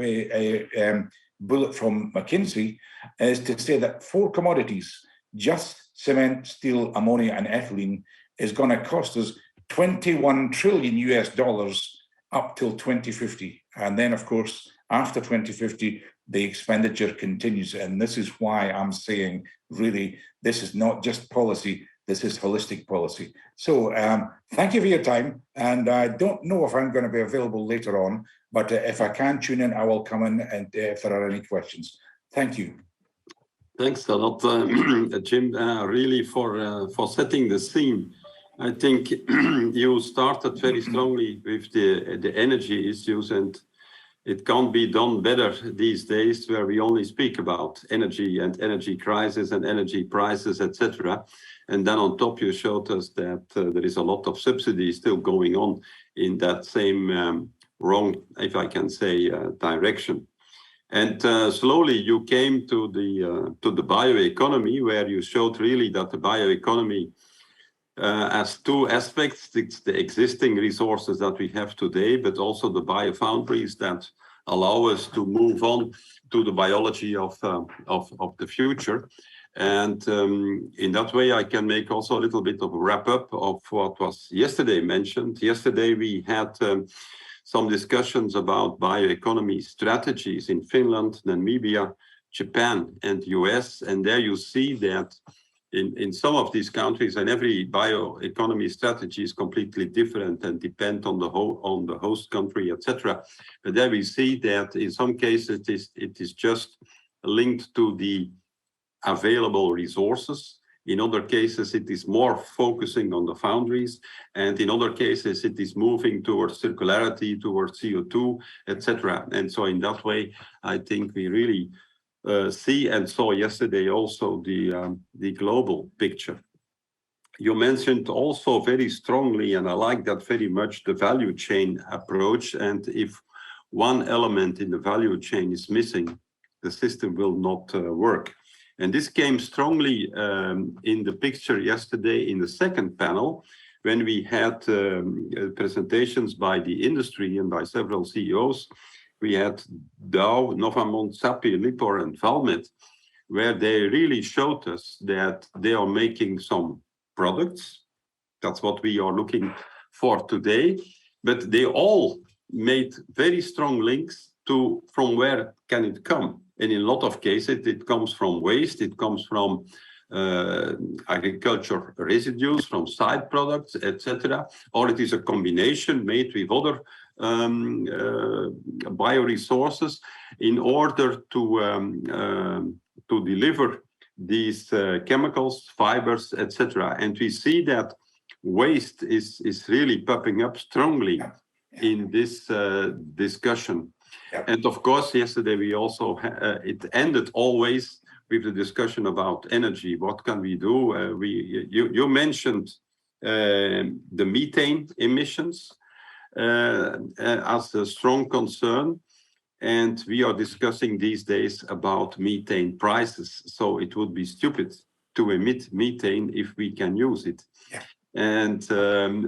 bullet from McKinsey, is to say that 4 commodities, just cement, steel, ammonia, and ethylene, is going to cost us $21 trillion up till 2050. And then, of course, after 2050, the expenditure continues. And this is why I'm saying, really, this is not just policy, this is holistic policy. So thank you for your time. And I don't know if I'm going to be available later on, but if I can tune in, I will come in and if there are any questions. Thank you. Thanks a lot, Jim, really for setting the scene. I think you started very strongly with the energy issues, and it can't be done better these days, where we only speak about energy and energy crisis and energy prices, etc. And then on top, you showed us that there is a lot of subsidies still going on in that same wrong, if I can say, direction. And slowly you came to the bioeconomy, where you showed really that the bioeconomy has 2 aspects. It's the existing resources that we have today, but also the biofoundries that allow us to move on to the biology of the future. And in that way, I can make also a little bit of a wrap up of what was yesterday mentioned. Yesterday, we had some discussions about bioeconomy strategies in Finland, Namibia, Japan, and US. And there you see that in some of these countries, and every bioeconomy strategy is completely different and depend on the host country, etc. But there we see that in some cases it is just linked to the available resources. In other cases, it is more focusing on the foundries, and in other cases, it is moving towards circularity, towards CO2, etc. And so in that way, I think we really see and saw yesterday also the global picture. You mentioned also very strongly, and I like that very much, the value chain approach. And if one element in the value chain is missing, the system will not work. And this came strongly in the picture yesterday in the second panel, when we had presentations by the industry and by several CEOs. We had Dow, Novamont, Sappi, Lippor, and Valmet, where they really showed us that they are making some products. That's what we are looking for today. But they all made very strong links to from where can it come. And in a lot of cases, it comes from waste, it comes from agriculture residues, from side products, etc. Or it is a combination made with other bioresources in order to deliver these chemicals, fibers, etc. And we see that waste is really popping up strongly in this discussion. And of course, yesterday we also, it ended always with the discussion about energy. What can we do? You mentioned the methane emissions as a strong concern. And we are discussing these days about methane prices. So it would be stupid to emit methane if we can use it. Yeah. And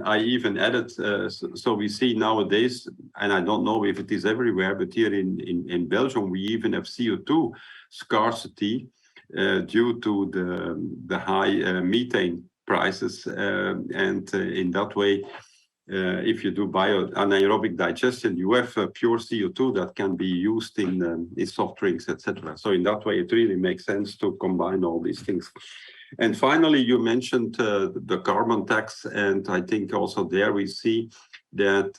I even added, so we see nowadays, and I don't know if it is everywhere, but here in Belgium, we even have CO2 scarcity due to the high methane prices. And in that way, if you do anaerobic digestion, you have pure CO2 that can be used in soft drinks, etc. So in that way, it really makes sense to combine all these things. And finally, you mentioned the carbon tax, and I think also there we see that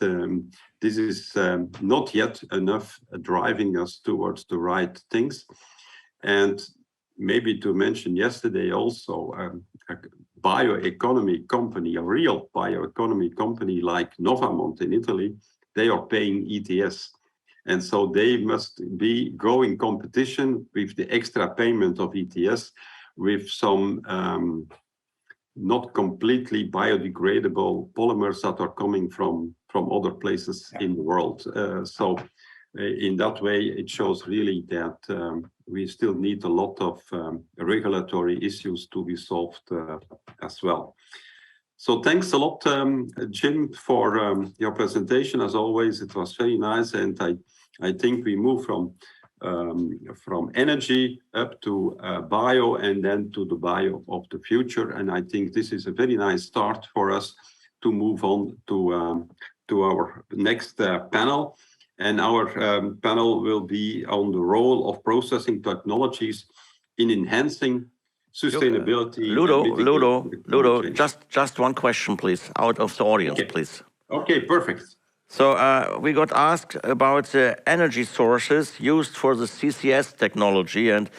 this is not yet enough driving us towards the right things. And maybe to mention yesterday also, a bioeconomy company, a real bioeconomy company like Novamont in Italy, they are paying ETS. And so they must be going competition with the extra payment of ETS with some not completely biodegradable polymers that are coming from other places in the world. So in that way, it shows really that we still need a lot of regulatory issues to be solved as well. So thanks a lot, Jim, for your presentation. As always, it was very nice, and I think we move from energy up to bio and then to the bio of the future. And I think this is a very nice start for us to move on to our next panel. And our panel will be on the role of processing technologies in enhancing sustainability. Ludo, just one question, please, out of the audience, please. Okay, perfect. So we got asked about the energy sources used for the CCS technology, and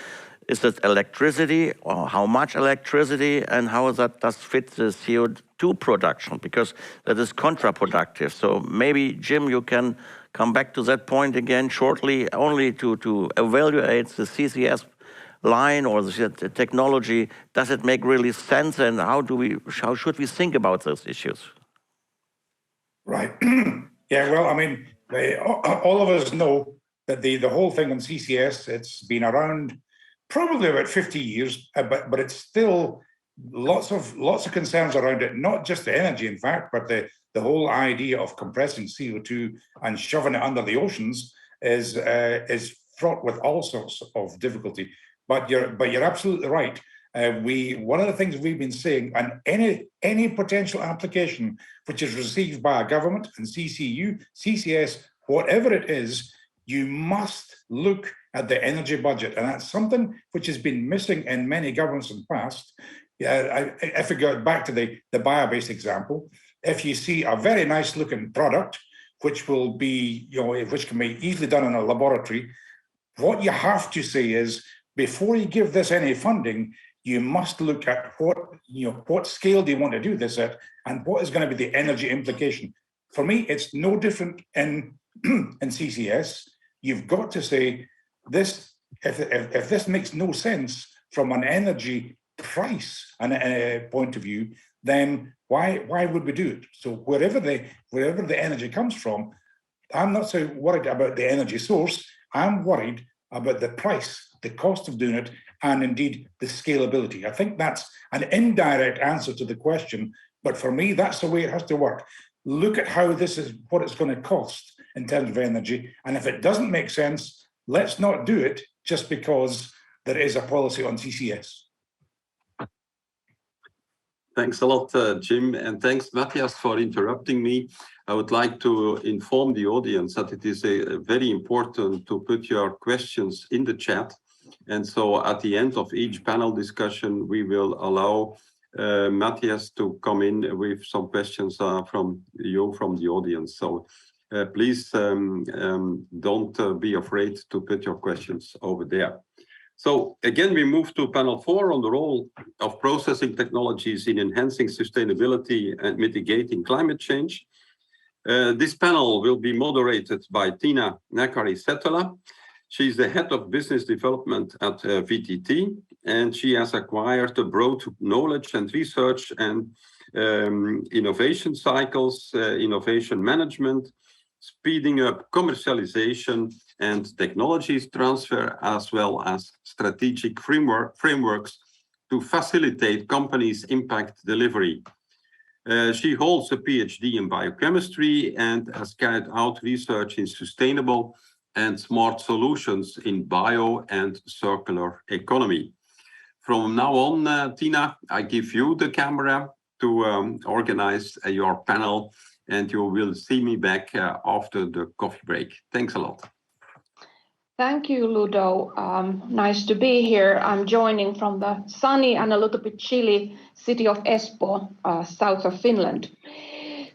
is it electricity, or how much electricity, and how that does fit the CO2 production, because that is counterproductive. So maybe, Jim, you can come back to that point again shortly, only to evaluate the CCS line or the technology. Does it make really sense, and how should we think about those issues? Right. Yeah, well, I mean, all of us know that the whole thing on CCS, it's been around probably about 50 years, but it's still lots of concerns around it, not just the energy, in fact, but the whole idea of compressing CO2 and shoving it under the oceans is fraught with all sorts of difficulty. But you're absolutely right. One of the things we've been saying, and any potential application which is received by a government and CCU, CCS, whatever it is, you must look at the energy budget, and that's something which has been missing in many governments in the past. If we go back to the bio-based example, if you see a very nice looking product, which will be, which can be easily done in a laboratory, what you have to say is, before you give this any funding, you must look at what scale do you want to do this at, and what is going to be the energy implication. For me, it's no different in CCS. You've got to say this. If this makes no sense from an energy price and point of view, then why would we do it? So wherever the energy comes from, I'm not so worried about the energy source. I'm worried about the price, the cost of doing it, and indeed the scalability. I think that's an indirect answer to the question, but for me, that's the way it has to work. Look at how this is, what it's going to cost in terms of energy, and if it doesn't make sense, let's not do it just because there is a policy on CCS. Thanks a lot, Jim, and thanks, Matthias, for interrupting me. I would like to inform the audience that it is very important to put your questions in the chat. And so at the end of each panel discussion, we will allow Matthias to come in with some questions from the audience. So please don't be afraid to put your questions over there. So again, we move to panel 4 on the role of processing technologies in enhancing sustainability and mitigating climate change. This panel will be moderated by Tiina Nakari-Setälä. She's the head of business development at VTT, and she has acquired a broad knowledge and research and innovation cycles, innovation management, speeding up commercialization and technologies transfer, as well as strategic frameworks to facilitate companies' impact delivery. She holds a PhD in biochemistry and has carried out research in sustainable and smart solutions in bio and circular economy. From now on, Tiina, I give you the camera to organize your panel, and you will see me back after the coffee break. Thanks a lot. Thank you, Ludo. Nice to be here. I'm joining from the sunny and a little bit chilly city of Espoo, south of Finland.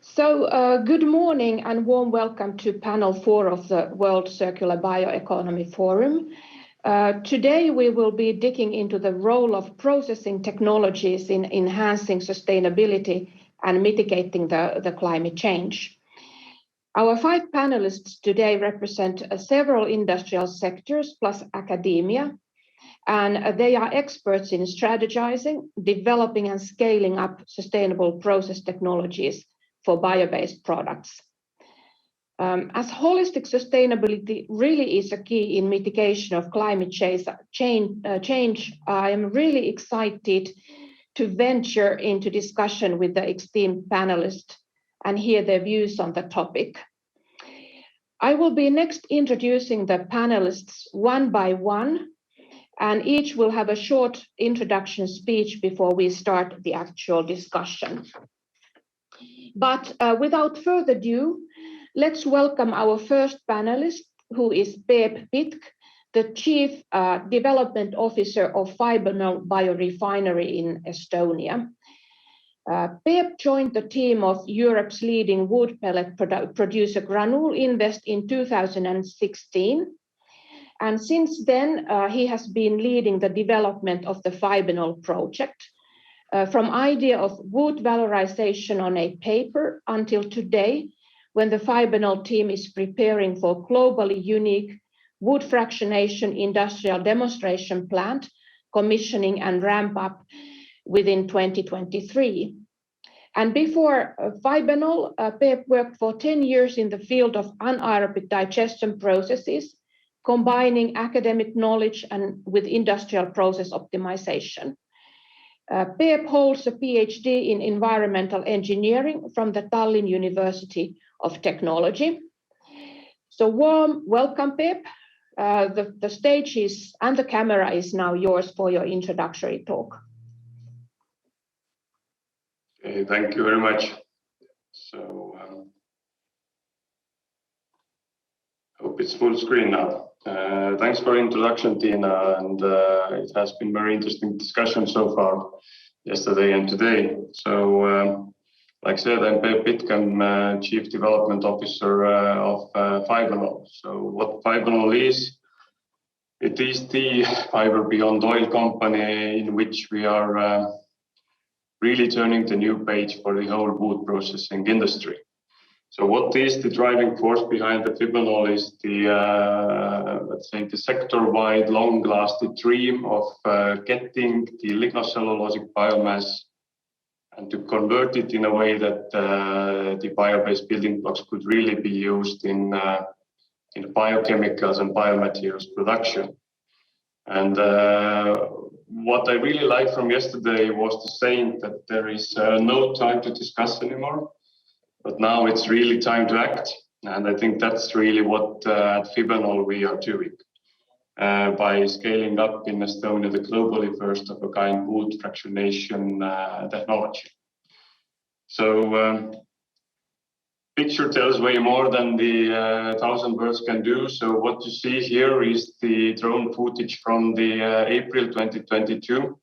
So good morning and warm welcome to panel 4 of the World Circular Bioeconomy Forum. Today we will be digging into the role of processing technologies in enhancing sustainability and mitigating the climate change. Our 5 panelists today represent several industrial sectors plus academia, and they are experts in strategizing, developing and scaling up sustainable process technologies for bio-based products. As holistic sustainability really is a key in mitigation of climate change, I am really excited to venture into discussion with the esteemed panelists and hear their views on the topic. I will be next introducing the panelists one by one, and each will have a short introduction speech before we start the actual discussion. But without further ado, let's welcome our first panelist, who is Pitk, the Chief Development Officer of Fibenol Biorefinery in Estonia. Peep joined the team of Europe's leading wood pellet producer Granule Invest in 2016. And since then, he has been leading the development of the Fibenol project, from idea of wood valorization on a paper until today, when the Fibenol team is preparing for globally unique wood fractionation industrial demonstration plant, commissioning and ramp up within 2023. And before Fibenol, Peep worked for 10 years in the field of anaerobic digestion processes, combining academic knowledge and with industrial process optimization. Peep holds a PhD in environmental engineering from the Tallinn University of Technology. So warm welcome, Peep. The stage is, and the camera is now yours for your introductory talk. Okay, thank you very much. So, hope it's full screen now. Thanks for the introduction, Tiina, and it has been very interesting discussion so far, yesterday and today. So, like I said, I'm Pitk, I'm Chief Development Officer of Fibenol. So what Fibenol is, it is the fiber beyond oil company in which we are really turning the new page for the whole wood processing industry. So what is the driving force behind the Fibenol is the, let's say, the sector-wide long-lasting dream of getting the lignocellulosic biomass and to convert it in a way that the bio-based building blocks could really be used in in biochemicals and biomaterials production. And what I really liked from yesterday was the saying that there is no time to discuss anymore, but now it's really time to act. And I think that's really what at Fibenol we are doing by scaling up in Estonia the globally first of a kind wood fractionation technology. So picture tells way more than the 1,000 words can do. So what you see here is the drone footage from the April 2022.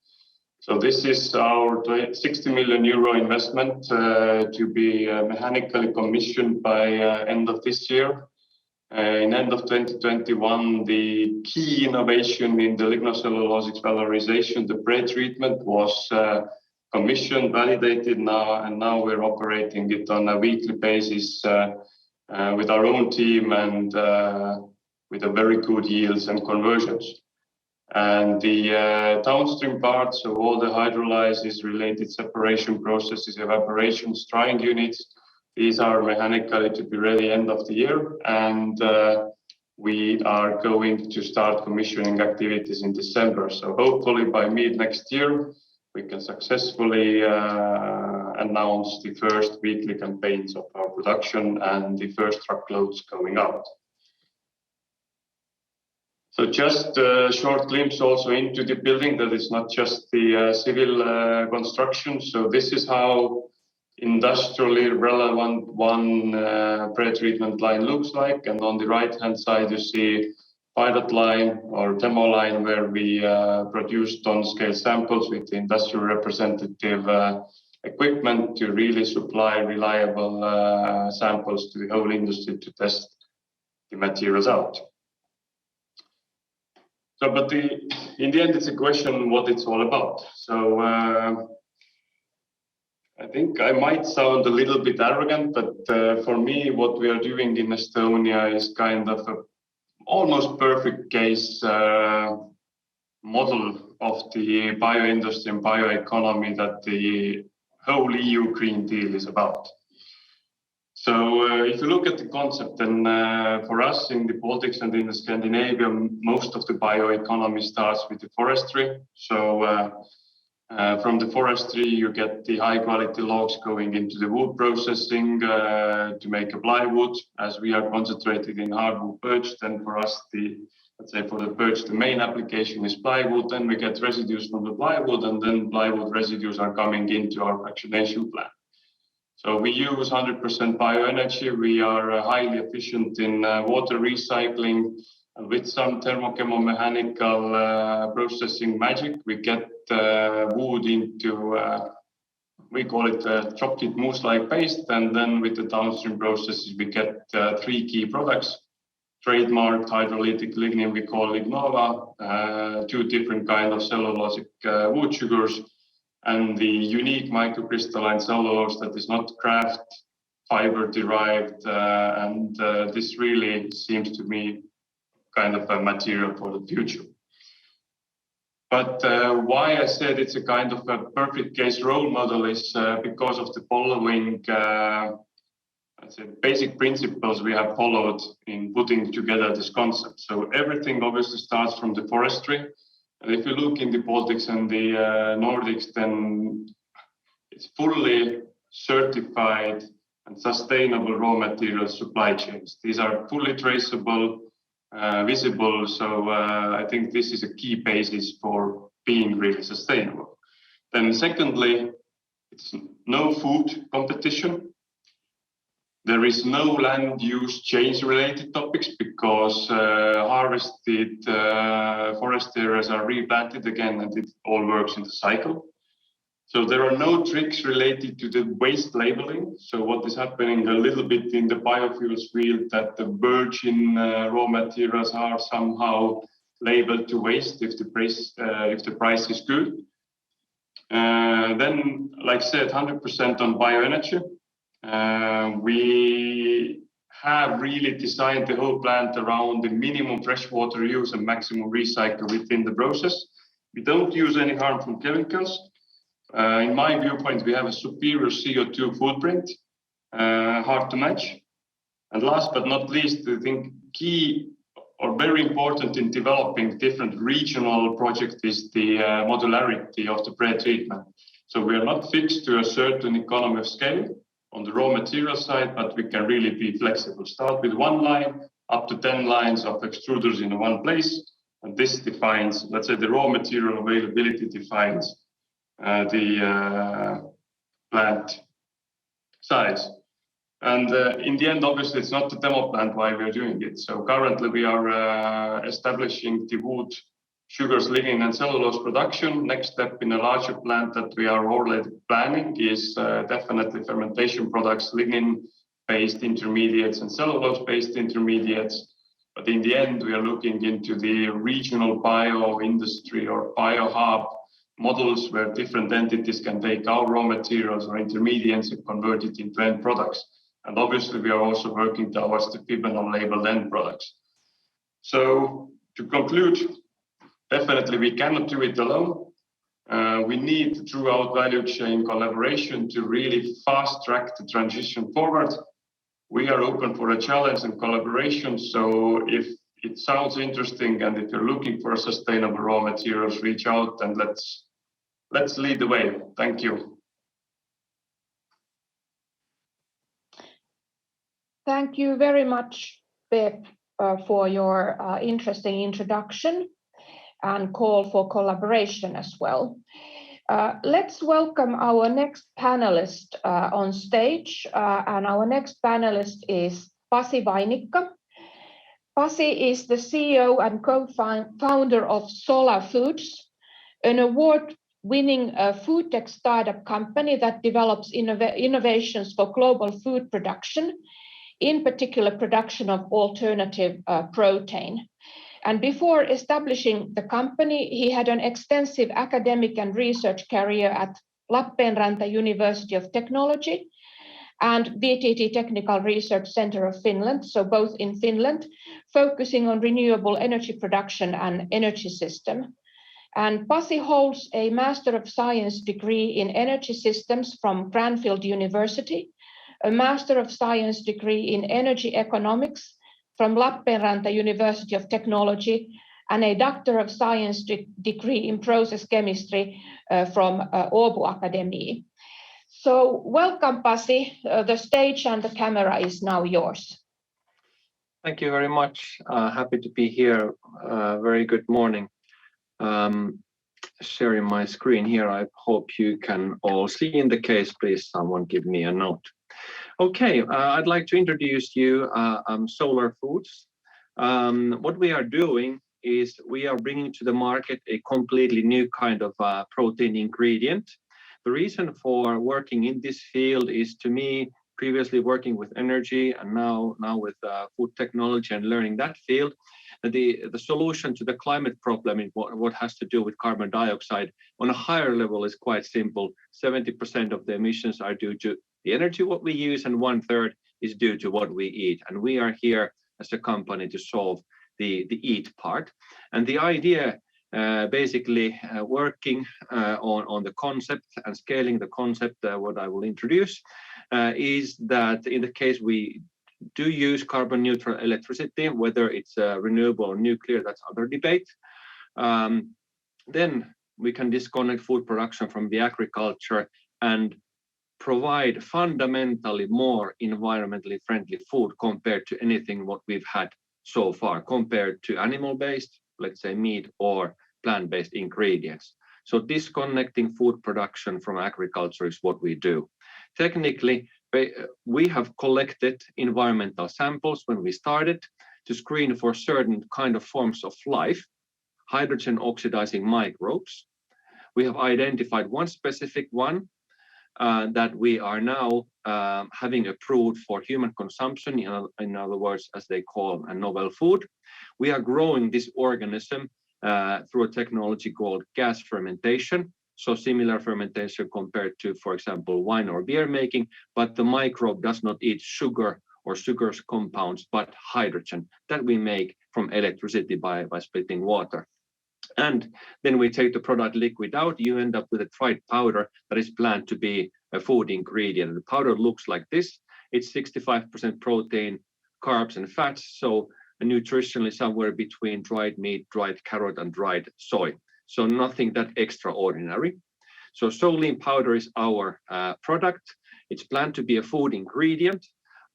So this is our 60 million euro investment to be mechanically commissioned by end of this year. In end of 2021, the key innovation in the lignocellulosic valorization, the pre-treatment, was commissioned, validated now, and now we're operating it on a weekly basis with our own team and with a very good yields and conversions. And the downstream part, so all the hydrolysis related separation processes, evaporations, drying units, these are mechanically to be ready end of the year. And we are going to start commissioning activities in December. So hopefully by mid next year, we can successfully announce the first weekly campaigns of our production and the first truckloads going out. So just a short glimpse also into the building, that is not just the civil construction. So this is how industrially relevant one pre-treatment line looks like. And on the right-hand side, you see pilot line or demo line where we produced on-scale samples with the industrial representative equipment to really supply reliable samples to the whole industry to test the materials out. So, but in the end, it's a question what it's all about. So I think I might sound a little bit arrogant, but for me, what we are doing in Estonia is kind of a almost perfect case model of the bioindustry and bioeconomy that the whole EU Green Deal is about. So if you look at the concept, then for us in the Baltics and in Scandinavia, most of the bioeconomy starts with the forestry. So from the forestry, you get the high quality logs going into the wood processing to make a plywood. As we are concentrated in hardwood birch, then for us, let's say for the birch, the main application is plywood. Then we get residues from the plywood, and then plywood residues are coming into our fractionation plant. So we use 100% bioenergy. We are highly efficient in water recycling. And with some thermochemomechanical processing magic, we get wood into, we call it chopped it mousse-like paste. And then with the downstream processes, we get three key products. Trademarked hydrolytic lignin, we call Lignova, two different kinds of cellulosic wood sugars, and the unique microcrystalline cellulose that is not kraft fiber derived. And this really seems to me kind of a material for the future. But why I said it's a kind of a perfect case role model is because of the following I'd say basic principles we have followed in putting together this concept. So everything obviously starts from the forestry. And if you look in the Baltics and the Nordics, then it's fully certified and sustainable raw material supply chains. These are fully traceable, visible. So I think this is a key basis for being really sustainable. Then secondly, it's no food competition. There is no land use change related topics because harvested forest areas are replanted again and it all works in the cycle. So there are no tricks related to the waste labeling. So what is happening a little bit in the biofuels field, that the virgin raw materials are somehow labeled to waste if the price is good. Then, like I said, 100% on bioenergy. We have really designed the whole plant around the minimum freshwater use and maximum recycle within the process. We don't use any harmful chemicals. In my viewpoint, we have a superior CO2 footprint, hard to match. And last but not least, I think key or very important in developing different regional projects is the modularity of the pre-treatment. So we are not fixed to a certain economy of scale on the raw material side, but we can really be flexible. Start with one line, up to 10 lines of extruders in one place. And this defines, let's say, the raw material availability defines the plant size. And in the end, obviously, it's not the demo plant why we're doing it. So currently we are establishing the wood, sugars, lignin, and cellulose production. Next step in a larger plant that we are already planning is definitely fermentation products, lignin-based intermediates and cellulose-based intermediates. But in the end, we are looking into the regional bio industry or bio hub models where different entities can take our raw materials or intermediates and convert it into end products. And obviously, we are also working towards the Fibenol labeled end products. So to conclude, definitely we cannot do it alone. We need throughout value chain collaboration to really fast track the transition forward. We are open for a challenge and collaboration. So if it sounds interesting and if you're looking for sustainable raw materials, reach out and let's lead the way. Thank you. Thank you very much, Peep, for your interesting introduction and call for collaboration as well. Let's welcome our next panelist on stage. And our next panelist is Pasi Vainikka. Pasi is the CEO and co-founder of Solar Foods, an award-winning food tech startup company that develops innovations for global food production, in particular production of alternative protein. And before establishing the company, he had an extensive academic and research career at Lappeenranta University of Technology and VTT Technical Research Center of Finland, so both in Finland, focusing on renewable energy production and energy system. And Pasi holds a Master of Science degree in Energy Systems from Cranfield University, a Master of Science degree in Energy Economics from Lappeenranta University of Technology, and a Doctor of Science degree in Process Chemistry from Åbo Academy. So welcome, Pasi. The stage and the camera is now yours. Thank you very much. Happy to be here. Very good morning. Sharing my screen here. I hope you can all see. In the case, please, someone give me a note. Okay, I'd like to introduce you Solar Foods. What we are doing is we are bringing to the market a completely new kind of protein ingredient. The reason for working in this field is, to me, previously working with energy and now with food technology and learning that field, the solution to the climate problem in what has to do with carbon dioxide on a higher level is quite simple. 70% of the emissions are due to the energy what we use, and 1/3 is due to what we eat. And we are here as a company to solve the eat part. And the idea, basically working on the concept and scaling the concept, what I will introduce, is that in the case we do use carbon neutral electricity, whether it's renewable or nuclear, that's other debate. Then we can disconnect food production from the agriculture and provide fundamentally more environmentally friendly food compared to anything what we've had so far, compared to animal-based, let's say meat, or plant-based ingredients. So disconnecting food production from agriculture is what we do. Technically, we have collected environmental samples when we started to screen for certain kind of forms of life, hydrogen oxidizing microbes. We have identified one specific one that we are now having approved for human consumption, in other words, as they call a novel food. We are growing this organism through a technology called gas fermentation. So similar fermentation compared to, for example, wine or beer making, but the microbe does not eat sugar or sugar's compounds, but hydrogen that we make from electricity by splitting water. And then we take the product liquid out, you end up with a dried powder that is planned to be a food ingredient. The powder looks like this. It's 65% protein, carbs, and fats. So and nutritionally somewhere between dried meat, dried carrot, and dried soy. So nothing that extraordinary. So solein powder is our product. It's planned to be a food ingredient.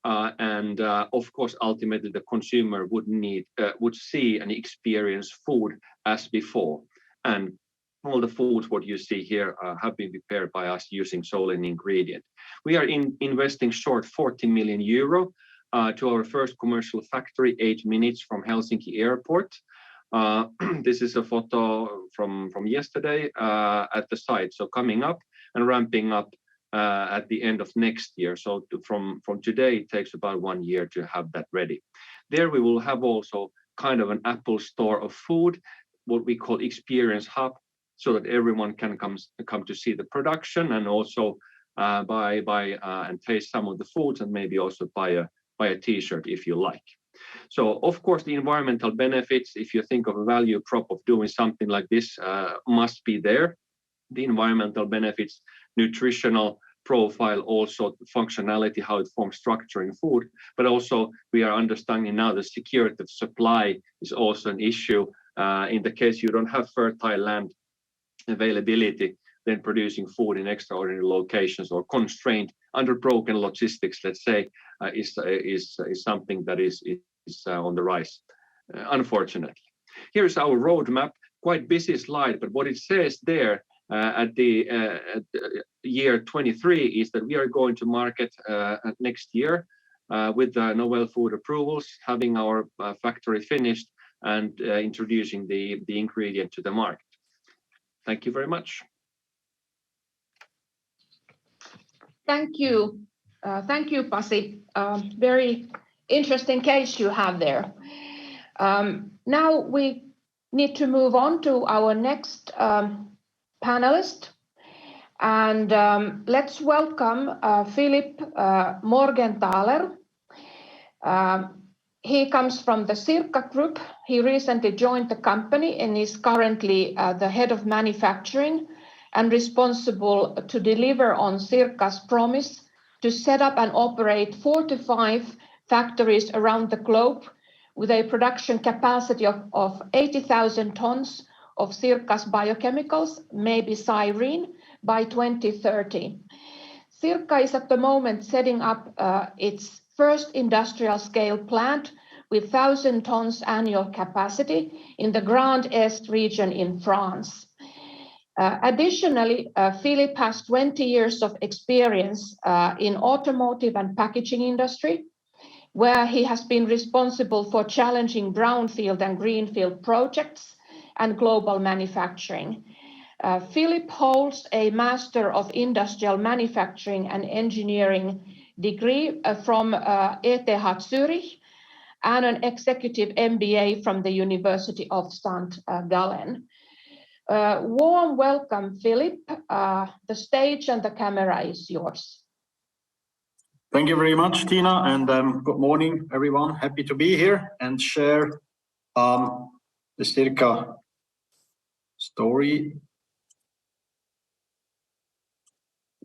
And of course, ultimately, the consumer would see and experience food as before. And all the foods, what you see here, have been prepared by us using solein ingredient. We are investing short 40 million euro to our first commercial factory, 8 minutes from Helsinki airport. This is a photo from yesterday at the site. So coming up and ramping up at the end of next year. So from today, it takes about 1 year to have that ready. There we will have also kind of an Apple store of food, what we call experience hub, so that everyone can come to see the production and also buy and taste some of the foods and maybe also buy a t-shirt if you like. So of course the environmental benefits, if you think of a value prop of doing something like this, must be there. The environmental benefits, nutritional profile, also functionality, how it forms structure in food, but also we are understanding now the security of supply is also an issue. In the case you don't have fertile land availability, then producing food in extraordinary locations or constrained under broken logistics, let's say, is something that is on the rise, unfortunately. Here's our roadmap, quite busy slide, but what it says there at the year 23 is that we are going to market next year with novel food approvals, having our factory finished and introducing the ingredient to the market. Thank you very much. Thank you. Thank you, Pasi. Very interesting case you have there. Now we need to move on to our next panelist. And let's welcome Philipp Morgenthaler. He comes from the Circa group. He recently joined the company and is currently the head of manufacturing and responsible to deliver on Circa's promise to set up and operate 4 to 5 factories around the globe with a production capacity of 80,000 tons of Circa's biochemicals, maybe styrene, by 2030. Circa is at the moment setting up its first industrial scale plant with 1,000 tons annual capacity in the Grand Est region in France. Additionally, Philipp has 20 years of experience in automotive and packaging industry, where he has been responsible for challenging brownfield and greenfield projects and global manufacturing. Philipp holds a Master of Industrial Manufacturing and Engineering degree from ETH Zurich and an executive MBA from the University of St. Gallen. Warm welcome, Philipp. The stage and the camera is yours. Thank you very much, Tiina, and good morning, everyone. Happy to be here and share the Circa story.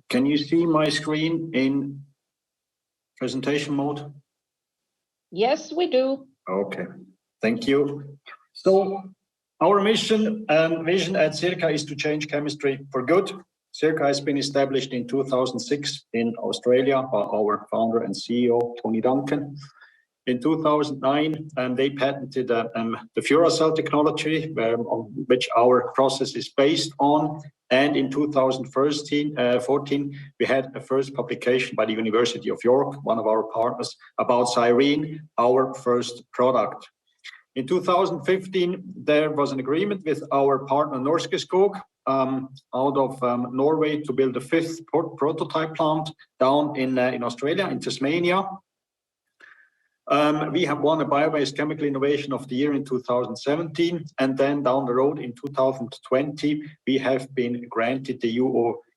Can you see my screen in presentation mode? Yes, we do. Okay, thank you. So our mission and vision at Circa is to change chemistry for good. Circa has been established in 2006 in Australia by our founder and CEO, Tony Duncan. In 2009, they patented the Furacell technology, on which our process is based on. And in 2014, we had a first publication by the University of York, one of our partners, about styrene, our first product. In 2015, there was an agreement with our partner Norske Skog out of Norway to build a 5th prototype plant down in Australia, in Tasmania. We have won a Bio-based Chemical Innovation of the Year in 2017, and then down the road in 2020, we have been granted the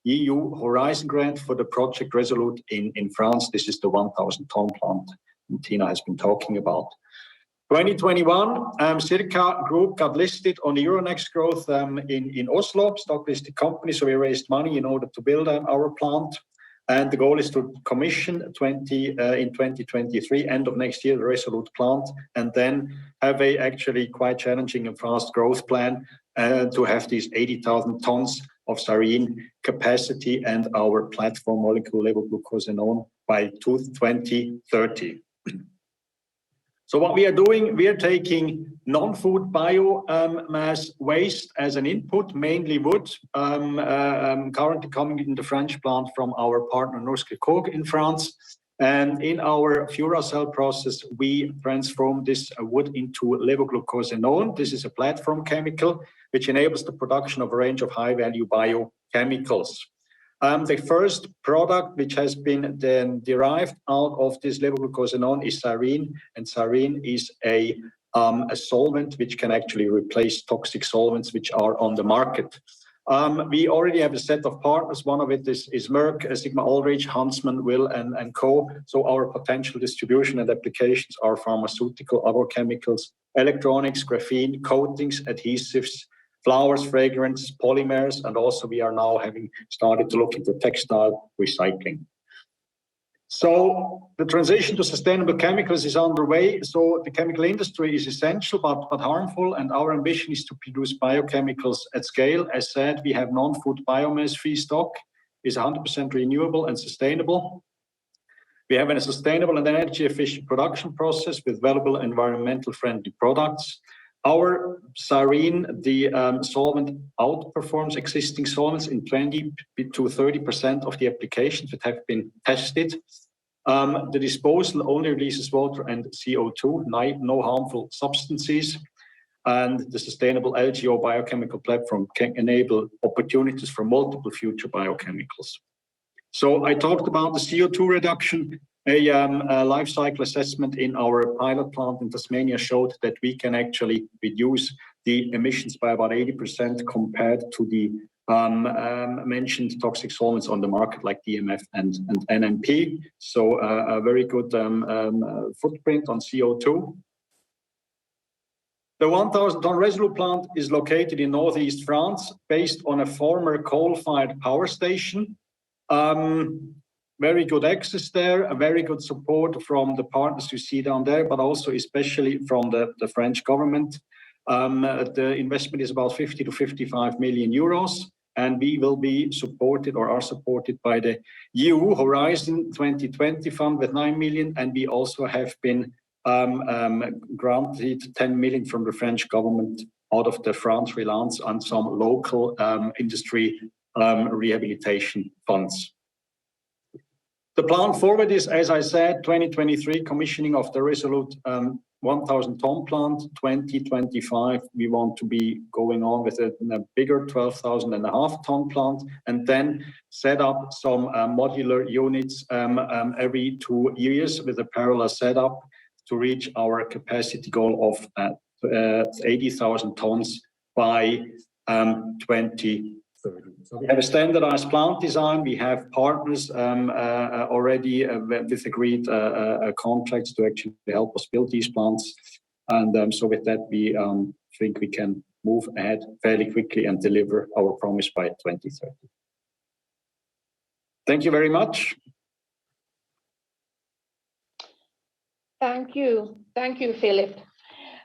EU Horizon Grant for the Project Resolute in France. This is the 1,000-ton plant Tiina has been talking about. 2021, Circa Group got listed on the Euronext Growth in Oslo, stock listed company, so we raised money in order to build our plant. And the goal is to commission in 2023, end of next year, the Resolute plant, and then have a actually quite challenging and fast growth plan to have these 80,000 tons of styrene capacity and our platform molecule level glucosanone by 2030. So what we are doing, we are taking non-food biomass waste as an input, mainly wood, currently coming in the French plant from our partner Norske Kog in France. And in our Furacell process, we transform this wood into levoglucosanone. This is a platform chemical which enables the production of a range of high-value biochemicals. The first product which has been then derived out of this levoglucosanone is styrene, and styrene is a solvent which can actually replace toxic solvents which are on the market. We already have a set of partners. One of it is Merck, Sigma Aldrich, Huntsman, Will, and Co. So our potential distribution and applications are pharmaceutical, agrochemicals, electronics, graphene, coatings, adhesives, flowers, fragrance, polymers, and also we are now having started to look into textile recycling. So the transition to sustainable chemicals is underway. So the chemical industry is essential but harmful, and our ambition is to produce biochemicals at scale. As said, we have non-food biomass feedstock, is 100% renewable and sustainable. We have a sustainable and energy efficient production process with valuable environmental friendly products. Our styrene, the solvent outperforms existing solvents in 20 to 30% of the applications that have been tested. The disposal only releases water and CO2, no harmful substances. And the sustainable LGO biochemical platform can enable opportunities for multiple future biochemicals. So I talked about the CO2 reduction. A life cycle assessment in our pilot plant in Tasmania showed that we can actually reduce the emissions by about 80% compared to the mentioned toxic solvents on the market like DMF and NMP. So a very good footprint on CO2. The 1,000-ton Resolute plant is located in northeast France, based on a former coal-fired power station. Very good access there, a very good support from the partners you see down there, but also especially from the French government. The investment is about 50 to 55 million euros, and we will be supported or are supported by the EU Horizon 2020 fund with 9 million, and we also have been granted 10 million from the French government out of the France Relance and some local industry rehabilitation funds. The plan forward is, as I said, 2023 commissioning of the Resolute 1,000-ton plant. 2025, we want to be going on with a bigger 12,500-ton plant, and then set up some modular units every 2 years with a parallel setup to reach our capacity goal of 80,000 tons by 2030. So we have a standardized plant design. We have partners already with agreed contracts to actually help us build these plants. And so with that, we think we can move ahead fairly quickly and deliver our promise by 2030. Thank you very much. Thank you, Philipp.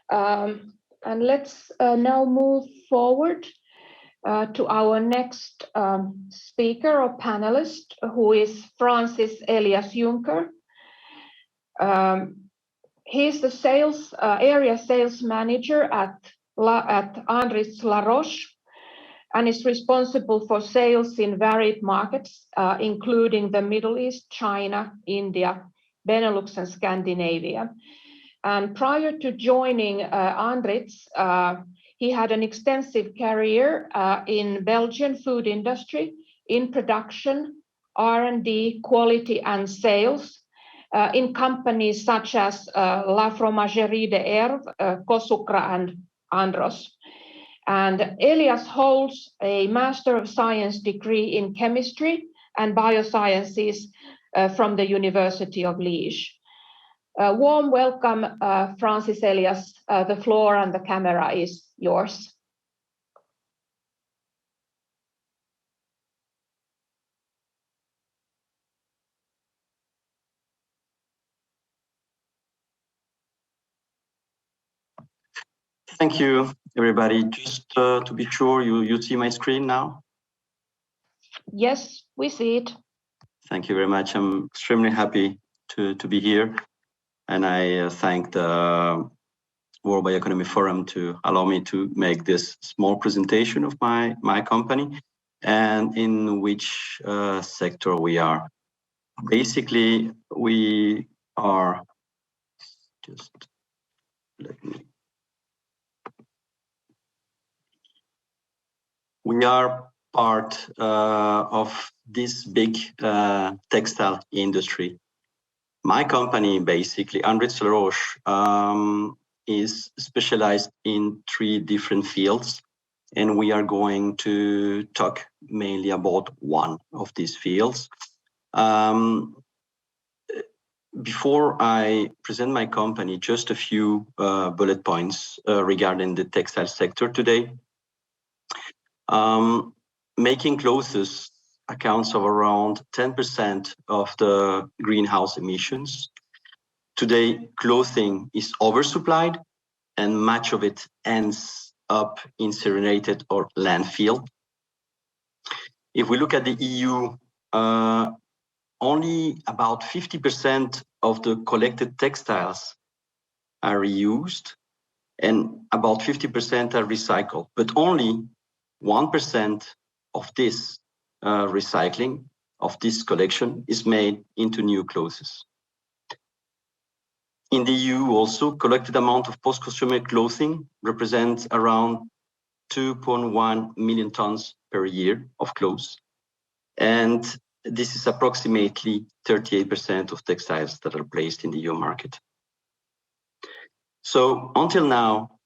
And let's now move forward to our next speaker or panelist, who is Francis Elias Juncker. He's the area sales manager at Andritz La Roche, and is responsible for sales in varied markets, including the Middle East, China, India, Benelux, and Scandinavia. And prior to joining Andritz, he had an extensive career in Belgian food industry, in production, R&D, quality, and sales in companies such as La Fromagerie de Herve, Cosukra, and Andros. And Elias holds a Master of Science degree in Chemistry and Biosciences from the University of Liège. Warm welcome, Francis Elias. The floor and the camera is yours. Thank you, everybody. Just to be sure, you see my screen now? Yes, we see it. Thank you very much. I'm extremely happy to be here. And I thank the World Bioeconomy Forum to allow me to make this small presentation of my company and in which sector we are. Basically, we are, just let me. We are part of this big textile industry. My company, basically, Untitled Chapter, is specialized in 3 different fields, and we are going to talk mainly about one of these fields. Before I present my company, just a few bullet points regarding the textile sector today. Making clothes accounts of around 10% of the greenhouse emissions. Today, clothing is oversupplied and much of it ends up incinerated or landfill. If we look at the EU, only about 50% of the collected textiles are reused and about 50% are recycled, but only 1% of this recycling, of this collection, is made into new clothes. In the EU also, collected amount of post-consumer clothing represents around 2.1 million tons per year of clothes. And this is approximately 38% of textiles that are placed in the EU market. So until now,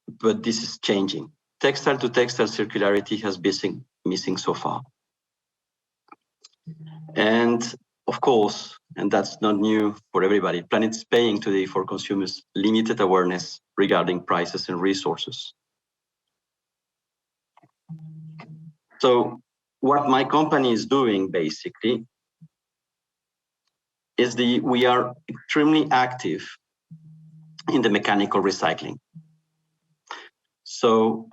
but this is changing. Textile to textile circularity has been missing so far. And of course, and that's not new for everybody, planet's paying today for consumers' limited awareness regarding prices and resources. So what my company is doing basically is we are extremely active in the mechanical recycling. So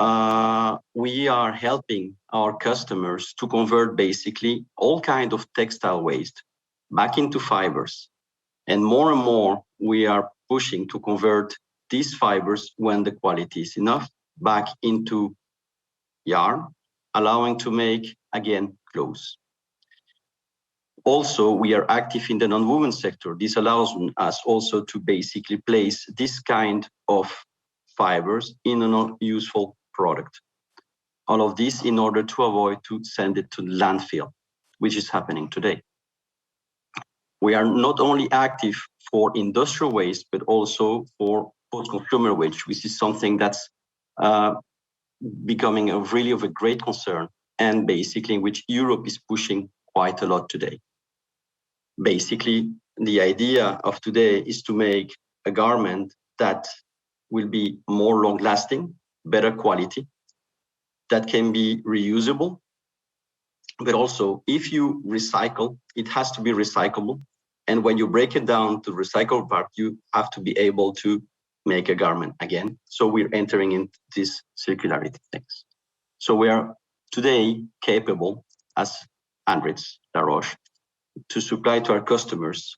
we are helping our customers to convert basically all kinds of textile waste back into fibers. And more, we are pushing to convert these fibers, when the quality is enough, back into yarn, allowing to make, again, clothes. Also, we are active in the non-woven sector. This allows us also to basically place this kind of fibers in a non-useful product. All of this in order to avoid to send it to landfill, which is happening today. We are not only active for industrial waste, but also for post-consumer waste, which is something that's becoming really of a great concern, and basically which Europe is pushing quite a lot today. Basically, the idea of today is to make a garment that will be more long-lasting, better quality, that can be reusable, but also if you recycle, it has to be recyclable. And when you break it down to recycled part, you have to be able to make a garment again. So we're entering into this circularity things. So we are today capable as Untitled Chapter to supply to our customers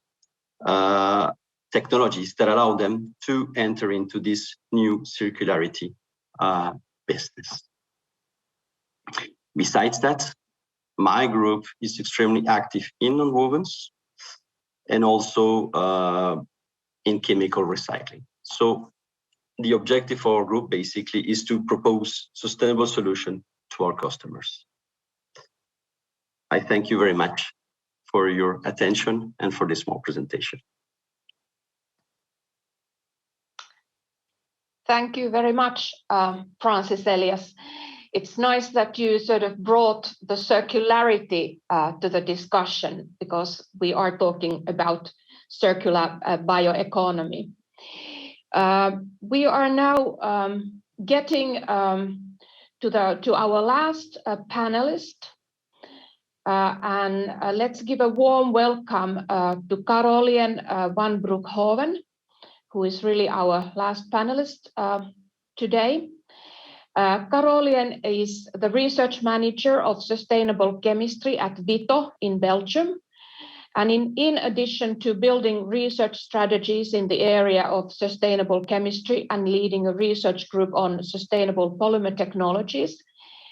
technologies that allow them to enter into this new circularity business. Besides that, my group is extremely active in nonwovens and also in chemical recycling. So the objective of our group basically is to propose sustainable solution to our customers. I thank you very much for your attention and for this small presentation. Thank you very much, Francis Elias. It's nice that you sort of brought the circularity to the discussion, because we are talking about circular bioeconomy. We are now getting to our last panelist, and let's give a warm welcome to Carolien van Broekhoven, who is really our last panelist today. Carolien is the research manager of sustainable chemistry at VITO in Belgium. And in addition to building research strategies in the area of sustainable chemistry and leading a research group on sustainable polymer technologies,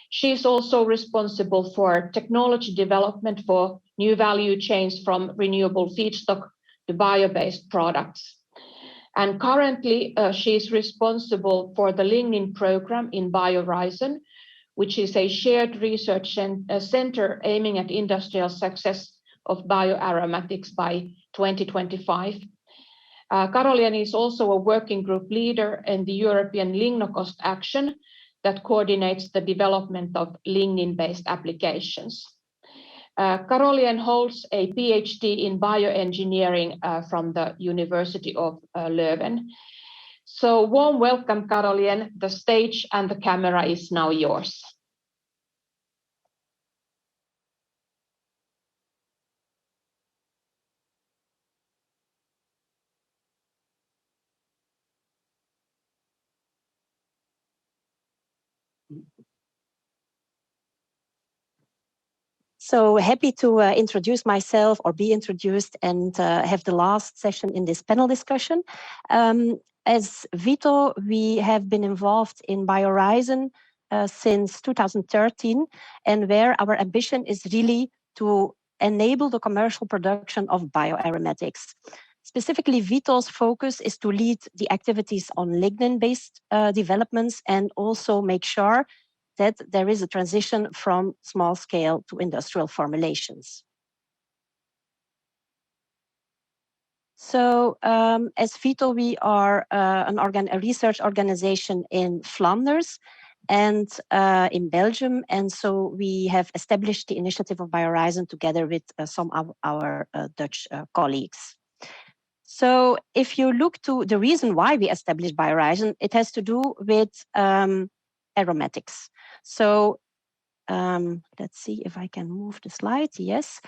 she is also responsible for technology development for new value chains from renewable feedstock to bio-based products. And currently, she is responsible for the lignin program in BioRefinery, which is a shared research center aiming at industrial success of bioaromatics by 2025. Carolien is also a working group leader in the European Lignocost Action that coordinates the development of lignin-based applications. Carolien holds a PhD in bioengineering from the University of Leuven. So warm welcome, Carolien. The stage and the camera is now yours. So happy to introduce myself or be introduced and have the last session in this panel discussion. As VITO, we have been involved in BioRefinery since 2013, and where our ambition is really to enable the commercial production of bioaromatics. Specifically, VITO's focus is to lead the activities on lignin-based developments and also make sure that there is a transition from small scale to industrial formulations. So as VITO, we are a research organization in Flanders and in Belgium. And so we have established the initiative of BioRefinery together with some of our Dutch colleagues. So if you look to the reason why we established BioRefinery, it has to do with aromatics. So let's see if I can move the slide. Yes.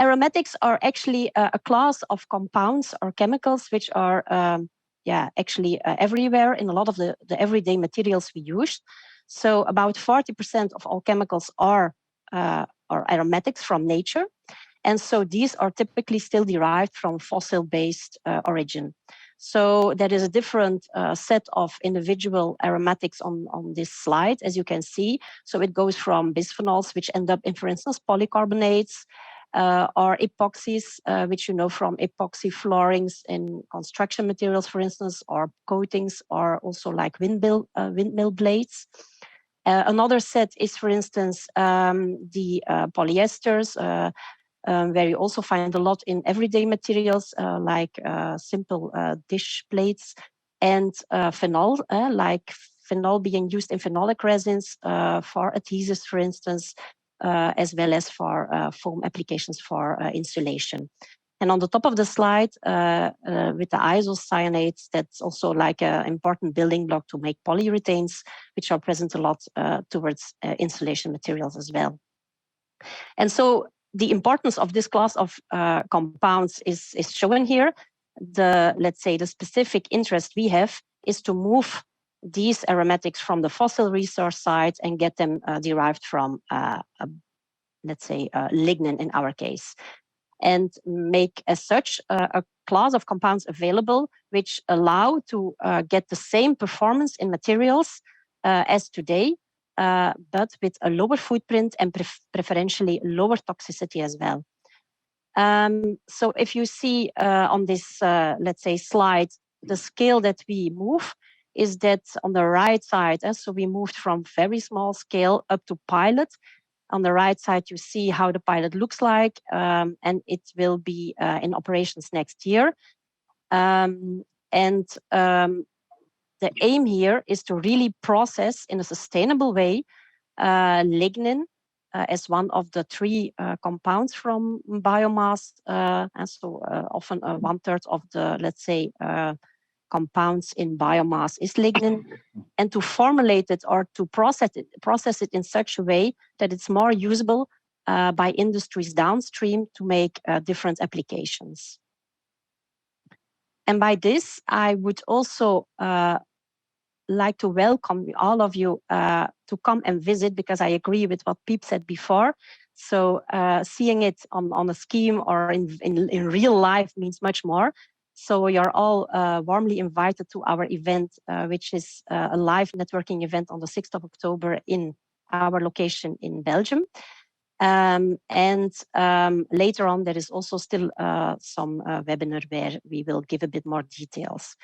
Aromatics are actually a class of compounds or chemicals which are actually everywhere in a lot of the everyday materials we use. So about 40% of all chemicals are aromatics from nature. And so these are typically still derived from fossil-based origin. So there is a different set of individual aromatics on this slide, as you can see. So it goes from bisphenols, which end up in, for instance, polycarbonates, or epoxies, which you know from epoxy floorings in construction materials, for instance, or coatings, or also like windmill blades. Another set is, for instance, the polyesters, where you also find a lot in everyday materials like simple dish plates, and phenol, like phenol being used in phenolic resins for adhesives, for instance, as well as for foam applications for insulation. And on the top of the slide, with the isocyanates, that's also like an important building block to make polyurethanes, which are present a lot towards insulation materials as well. And so the importance of this class of compounds is shown here. Let's say the specific interest we have is to move these aromatics from the fossil resource side and get them derived from, let's say, lignin in our case, and make as such a class of compounds available which allow to get the same performance in materials as today, but with a lower footprint and preferentially lower toxicity as well. So if you see on this, let's say, slide, the scale that we move is that on the right side, so we moved from very small scale up to pilot. On the right side, you see how the pilot looks like, and it will be in operations next year. The aim here is to really process in a sustainable way lignin as one of the three compounds from biomass, and so often 1/3 of the, let's say, compounds in biomass is lignin, and to formulate it or to process it in such a way that it's more usable by industries downstream to make different applications. And by this, I would also like to welcome all of you to come and visit, because I agree with what Peep said before. So seeing it on a scheme or in real life means much more. So you're all warmly invited to our event, which is a live networking event on the 6th of October in our location in Belgium. Later on, there is also still some webinar where we will give a bit more details.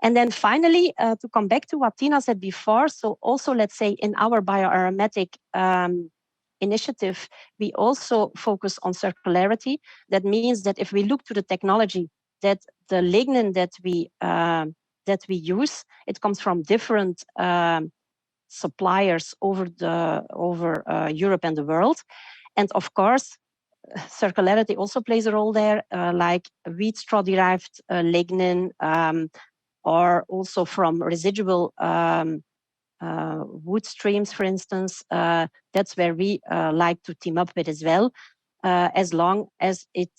And then finally, to come back to what Tiina said before, so also let's say in our bioaromatic initiative, we also focus on circularity. That means that if we look to the technology, that the lignin that we use, it comes from different suppliers over Europe and the world. And of course, circularity also plays a role there, like wheat straw derived lignin, or also from residual wood streams, for instance. That's where we like to team up with as well, as long as it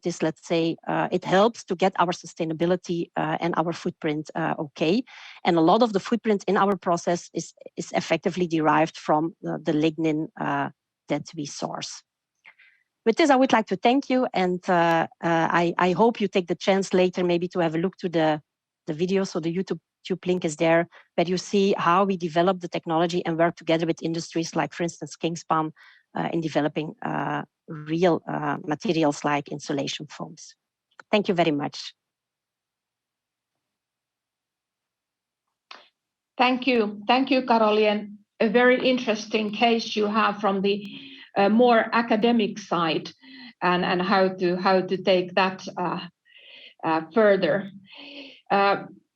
is, let's say, it helps to get our sustainability and our footprint okay. And a lot of the footprint in our process is effectively derived from the lignin that we source. With this, I would like to thank you, and I hope you take the chance later maybe to have a look to the video. So the YouTube link is there, where you see how we develop the technology and work together with industries like, for instance, Kingspan in developing real materials like insulation foams. Thank you very much. Thank you, Karoli, and a very interesting case you have from the more academic side, and how to take that further.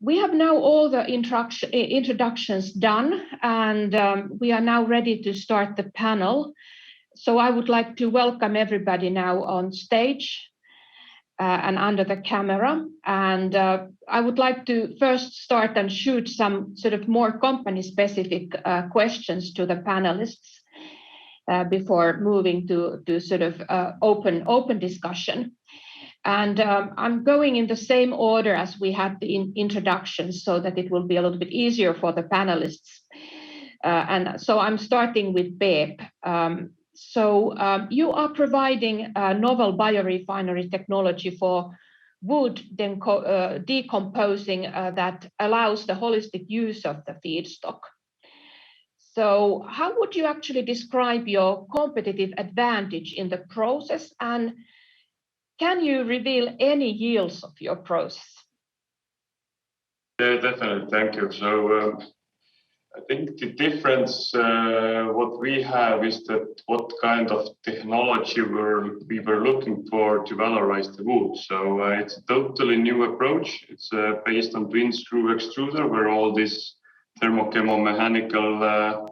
We have now all the introductions done, and we are now ready to start the panel. So I would like to welcome everybody now on stage and under the camera. And I would like to first start and shoot some sort of more company-specific questions to the panelists before moving to sort of open discussion. And I'm going in the same order as we had the introduction, so that it will be a little bit easier for the panelists. And so I'm starting with Peep. You are providing a novel biorefinery technology for wood decomposing that allows the holistic use of the feedstock. So how would you actually describe your competitive advantage in the process, and can you reveal any yields of your process? Yeah, definitely. Thank you. So I think the difference what we have is that what kind of technology we were looking for to valorize the wood. So it's a totally new approach. It's based on twin screw extruder, where all these thermochem-mechanical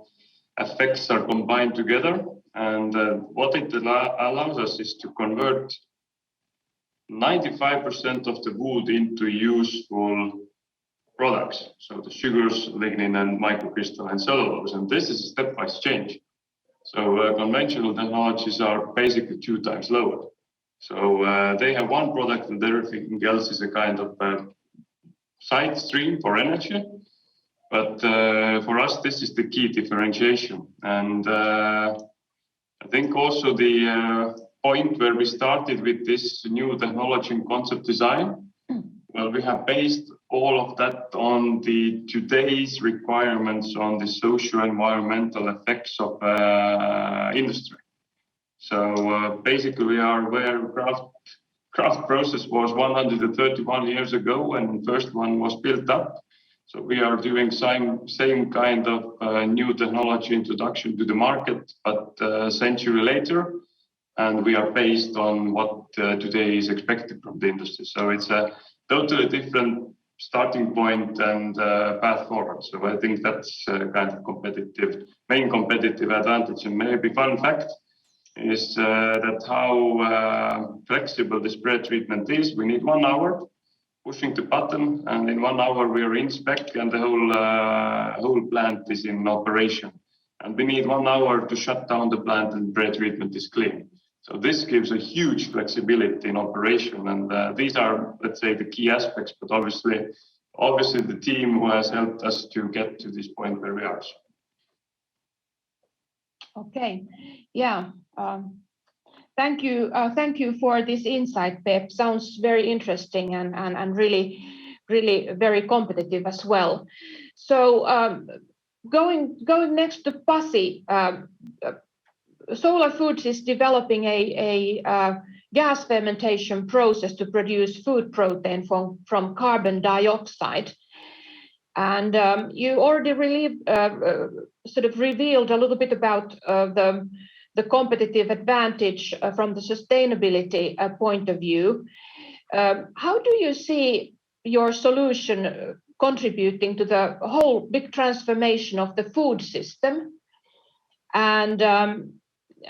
effects are combined together. And what it allows us is to convert 95% of the wood into useful products. So the sugars, lignin, and microcrystalline cellulose. And this is a stepwise change. So conventional technologies are basically 2 times lower. So they have one product, and everything else is a kind of side stream for energy. But for us, this is the key differentiation. And I think also the point where we started with this new technology and concept design, well, we have based all of that on the today's requirements on the socio-environmental effects of industry. So basically, we are aware craft process was 131 years ago when the first one was built up. So we are doing same kind of new technology introduction to the market, but a century later, and we are based on what today is expected from the industry. So it's a totally different starting point and path forward. So I think that's kind of main competitive advantage. And maybe fun fact is that how flexible this pre-treatment is. We need 1 hour pushing the button, and in 1 hour we are in spec, and the whole plant is in operation. And we need 1 hour to shut down the plant, and pre-treatment is clean. So this gives a huge flexibility in operation, and these are, let's say, the key aspects. But obviously, obviously the team who has helped us to get to this point where we are. Okay, yeah. Thank you for this insight, Pep. Sounds very interesting and really very competitive as well. So going next to Pasi, Solar Foods is developing a gas fermentation process to produce food protein from carbon dioxide. And you already sort of revealed a little bit about the competitive advantage from the sustainability point of view. How do you see your solution contributing to the whole big transformation of the food system? And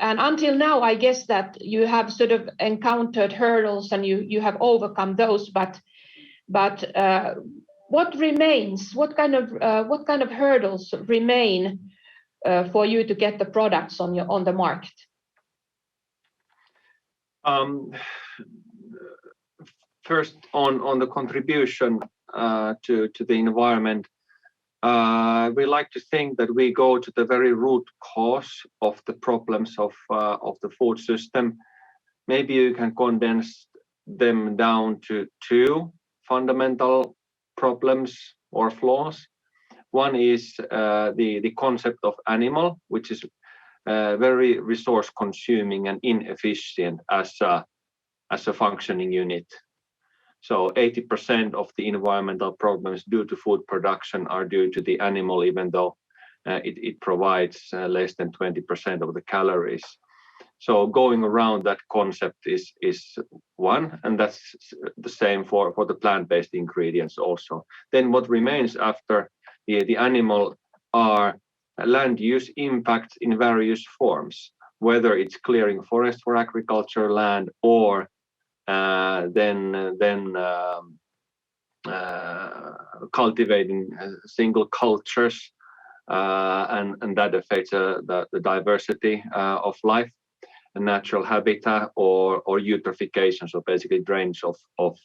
until now, I guess that you have sort of encountered hurdles and you have overcome those. But what remains? What kind of hurdles remain for you to get the products on the market? First, on the contribution to the environment, we like to think that we go to the very root cause of the problems of the food system. Maybe you can condense them down to two fundamental problems or flaws. One is the concept of animal, which is very resource consuming and inefficient as a functioning unit. So 80% of the environmental problems due to food production are due to the animal, even though it provides less than 20% of the calories. So going around that concept is one, and that's the same for the plant-based ingredients also. Then what remains after the animal are land use impacts in various forms, whether it's clearing forest for agriculture land or cultivating single cultures, and that affects the diversity of life and natural habitat, or eutrophication, so basically drainage of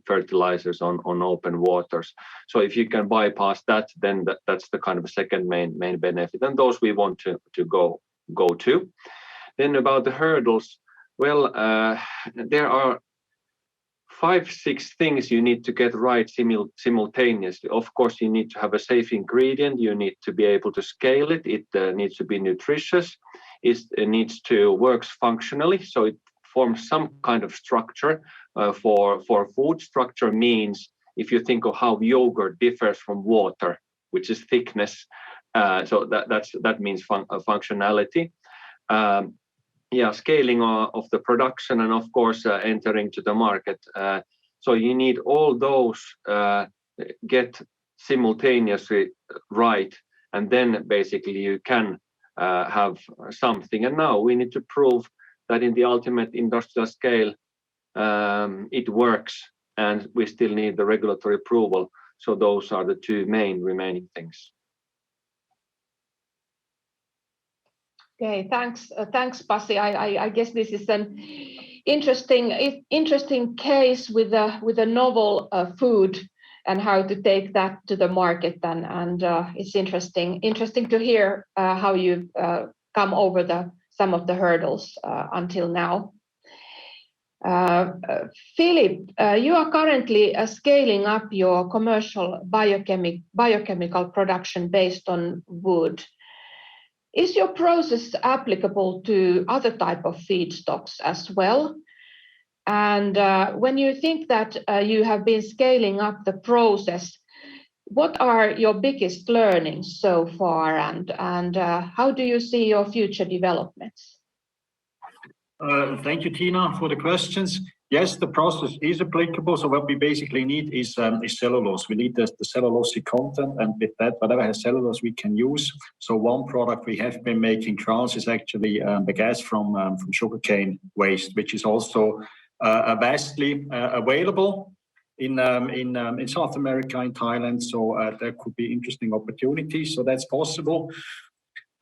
fertilizers on open waters. So if you can bypass that, then that's the kind of second main benefit, and those we want to go to. Then about the hurdles, well, there are 5-6 things you need to get right simultaneously. Of course, you need to have a safe ingredient. You need to be able to scale it. It needs to be nutritious. It needs to work functionally, so it forms some kind of structure. For food, structure means, if you think of how yogurt differs from water, which is thickness, so that means functionality. Scaling of the production, and of course entering to the market. So you need all those get simultaneously right, and then basically you can have something. And now we need to prove that in the ultimate industrial scale it works, and we still need the regulatory approval. So those are the two main remaining things. Okay, thanks, Pasi. I guess this is an interesting case with a novel food and how to take that to the market, and it's interesting to hear how you've come over some of the hurdles until now. Philipp, you are currently scaling up your commercial biochemical production based on wood. Is your process applicable to other type of feedstocks as well? And when you think that you have been scaling up the process, what are your biggest learnings so far, and how do you see your future developments? Thank you, Tiina, for the questions. Yes, the process is applicable. So what we basically need is cellulose. We need the cellulosic content, and with that, whatever has cellulose, we can use. So one product we have been making trials is actually the gas from sugarcane waste, which is also vastly available in South America, in Thailand. So there could be interesting opportunities. So that's possible.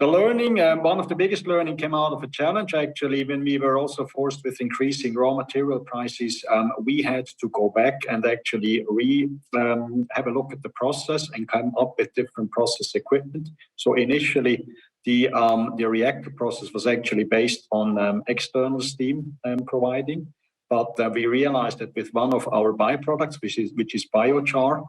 The learning, one of the biggest learning came out of a challenge actually when we were also forced with increasing raw material prices. We had to go back and actually have a look at the process and come up with different process equipment. So initially, the reactor process was actually based on external steam providing, but we realized that with one of our byproducts, which is biochar,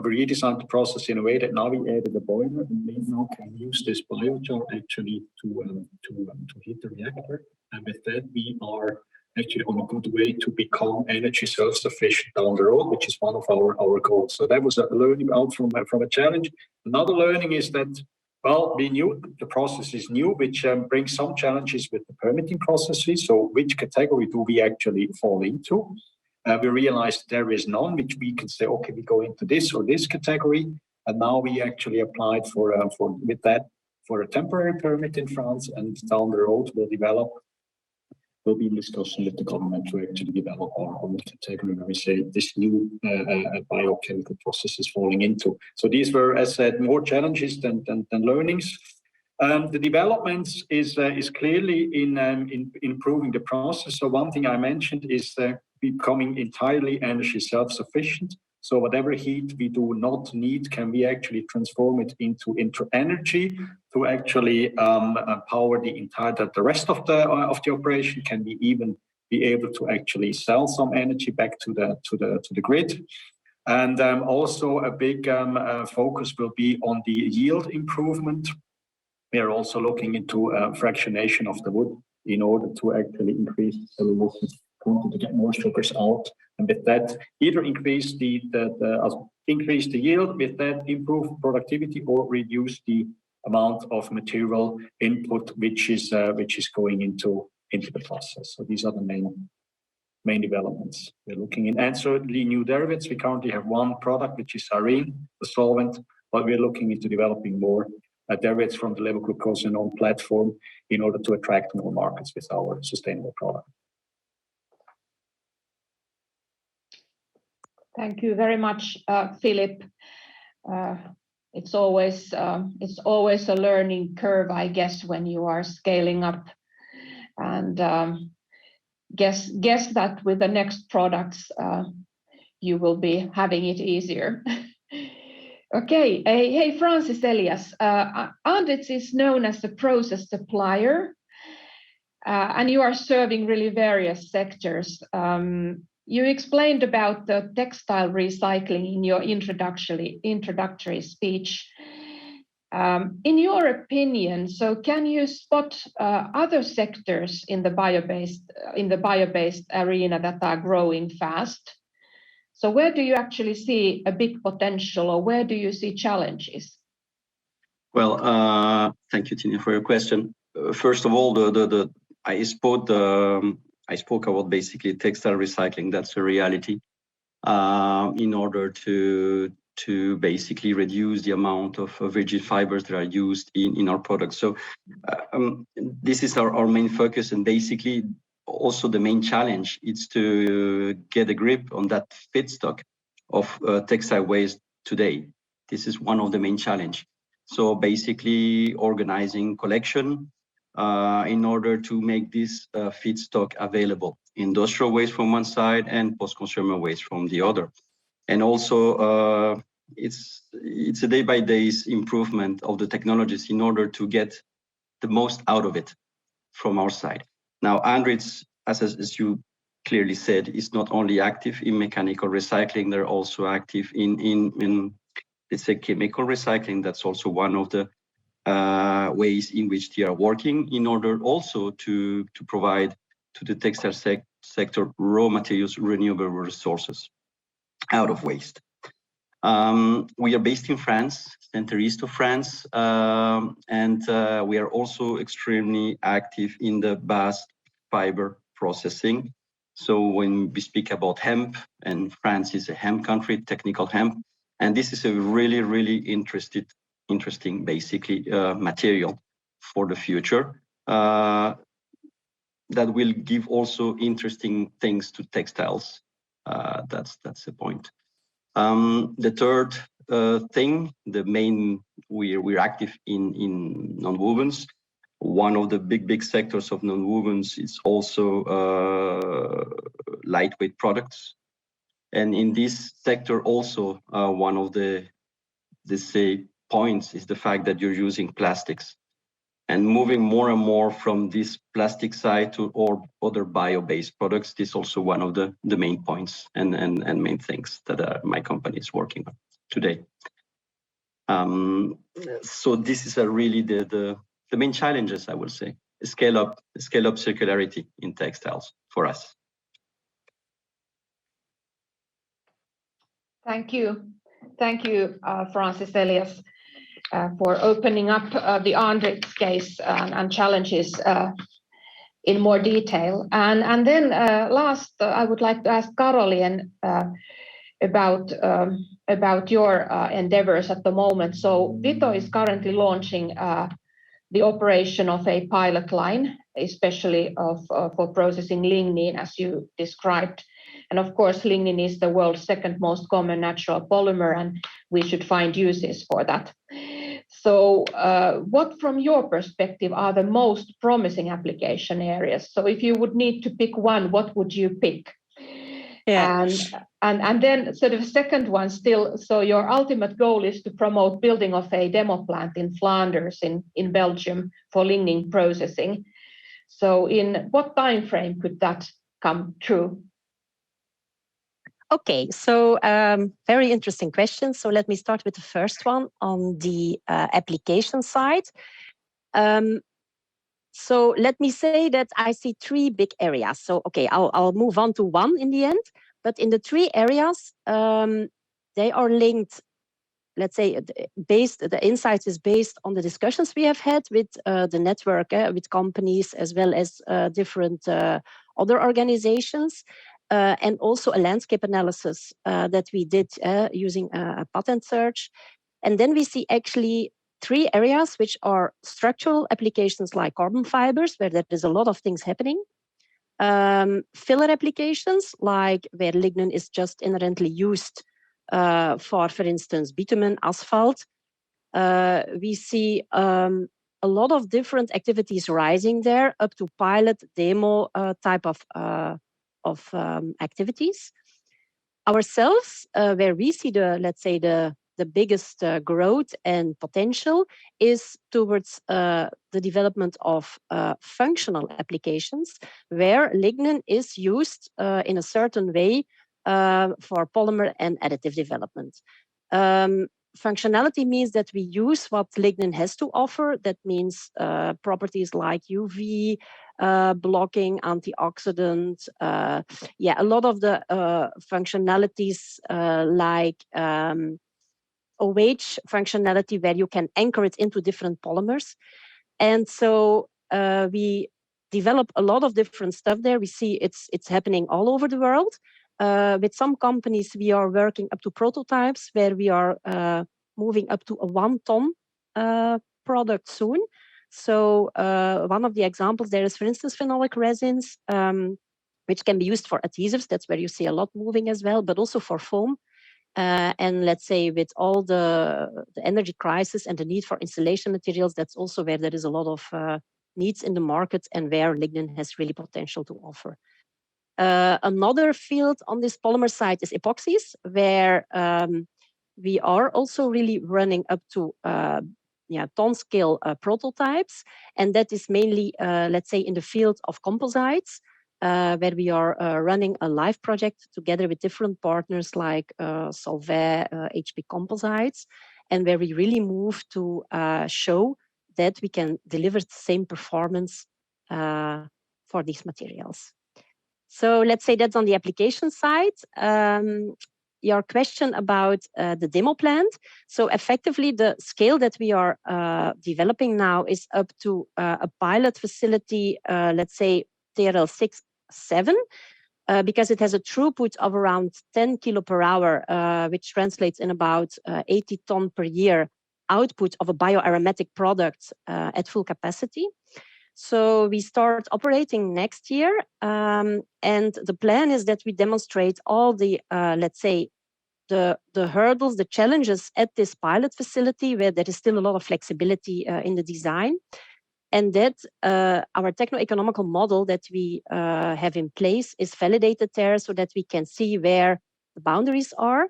we redesigned the process in a way that now we added a boiler and we now can use this biochar actually to heat the reactor. And with that, we are actually on a good way to become energy self-sufficient down the road, which is one of our goals. So that was a learning out from a challenge. Another learning is that, well, we knew the process is new, which brings some challenges with the permitting processes. So which category do we actually fall into? We realized there is none, which we can say, okay, we go into this or this category. And now we actually applied for a temporary permit in France, and down the road we'll be in discussion with the government to actually develop our own category where we say this new biochemical process is falling into. So these were, as said, more challenges than learnings. The developments is clearly in improving the process. So one thing I mentioned is becoming entirely energy self-sufficient. So whatever heat we do not need, can we actually transform it into energy to actually power the rest of the operation? Can we even be able to actually sell some energy back to the grid? And also a big focus will be on the yield improvement. We are also looking into fractionation of the wood in order to actually increase cellulose to get more sugars out, and with that either increase the yield, with that improve productivity, or reduce the amount of material input which is going into the process. So these are the main developments we're looking in. And certainly new derivatives. We currently have one product which is Arene, the solvent, but we're looking into developing more derivatives from the levoglucosanone platform in order to attract more markets with our sustainable product. Thank you very much, Philipp. It's always a learning curve, I guess, when you are scaling up, and guess that with the next products you will be having it easier. Okay, hey Francis, Elias, Andritz is known as a process supplier, and you are serving really various sectors. You explained about the textile recycling in your introductory speech. In your opinion, so can you spot other sectors in the bio-based arena that are growing fast? So where do you actually see a big potential, or where do you see challenges? Well, thank you, Tiina, for your question. First of all, I spoke about basically textile recycling. That's a reality in order to basically reduce the amount of virgin fibers that are used in our products. So this is our main focus, and basically also the main challenge is to get a grip on that feedstock of textile waste today. This is one of the main challenge. So basically organizing collection in order to make this feedstock available. Industrial waste from one side and post-consumer waste from the other. And also it's a day-by-day improvement of the technologies in order to get the most out of it from our side. Now, Andritz, as you clearly said, is not only active in mechanical recycling, they're also active in let's say, chemical recycling. That's also one of the ways in which they are working in order also to provide to the textile sector raw materials, renewable resources out of waste. We are based in France, center-east of France, and we are also extremely active in the bast fiber processing. So when we speak about hemp, and France is a hemp country, technical hemp, and this is a really, really interesting, basically, material for the future that will give also interesting things to textiles. That's the point. The third thing, we're active in nonwovens. One of the big sectors of nonwovens is also lightweight products. And in this sector also, one of the points is the fact that you're using plastics. And moving more and more from this plastic side to or other bio-based products, this is also one of the main points and main things that my company is working on today. So this is really the main challenges, I will say. Scale up circularity in textiles for us. Thank you, Francis, Elias, for opening up the Andritz case and challenges in more detail. And then last, I would like to ask Caroline about your endeavors at the moment. So VITO is currently launching the operation of a pilot line, especially for processing lignin, as you described. And of course, lignin is the world's second most common natural polymer, and we should find uses for that. So what, from your perspective, are the most promising application areas? So if you would need to pick one, what would you pick? Yeah. And then sort of second one still, so your ultimate goal is to promote building of a demo plant in Flanders in Belgium for lignin processing. So in what time frame could that come true? Okay, so very interesting question. So let me start with the first one on the application side. So let me say that I see three big areas. So, okay, I'll move on to one in the end, but in the three areas, they are linked. Let's say the insights is based on the discussions we have had with the network, with companies, as well as different other organizations. And also a landscape analysis that we did using a patent search. And then we see actually three areas which are structural applications like carbon fibers, where there is a lot of things happening. Filler applications, like where lignin is just inherently used for instance, bitumen, asphalt. We see a lot of different activities rising there, up to pilot, demo type of activities. Ourselves, where we see let's say the biggest growth and potential is towards the development of functional applications, where lignin is used in a certain way for polymer and additive development. Functionality means that we use what lignin has to offer. That means properties like UV blocking, antioxidant. A lot of the functionalities like OH functionality, where you can anchor it into different polymers. And so we develop a lot of different stuff there. We see it's happening all over the world. With some companies, we are working up to prototypes where we are moving up to a 1 ton product soon. So one of the examples there is, for instance, Phenolic Resins, which can be used for adhesives. That's where you see a lot moving as well, but also for foam. And let's say with all the energy crisis and the need for insulation materials, that's also where there is a lot of needs in the market and where lignin has really potential to offer. Another field on this polymer side is epoxies, where we are also really running up to ton scale prototypes. And that is mainly, let's say, in the field of composites, where we are running a live project together with different partners like Solvay, HP Composites, and where we really move to show that we can deliver the same performance for these materials. So let's say that's on the application side. Your question about the demo plant. So effectively, the scale that we are developing now is up to a pilot facility, let's say TRL 6-7, because it has a throughput of around 10 kilo per hour, which translates in about 80 ton per year output of a bioaromatic product at full capacity. So we start operating next year, and the plan is that we demonstrate all the, let's say, the hurdles, the challenges at this pilot facility where there is still a lot of flexibility in the design. And that our techno-economical model that we have in place is validated there so that we can see where the boundaries are.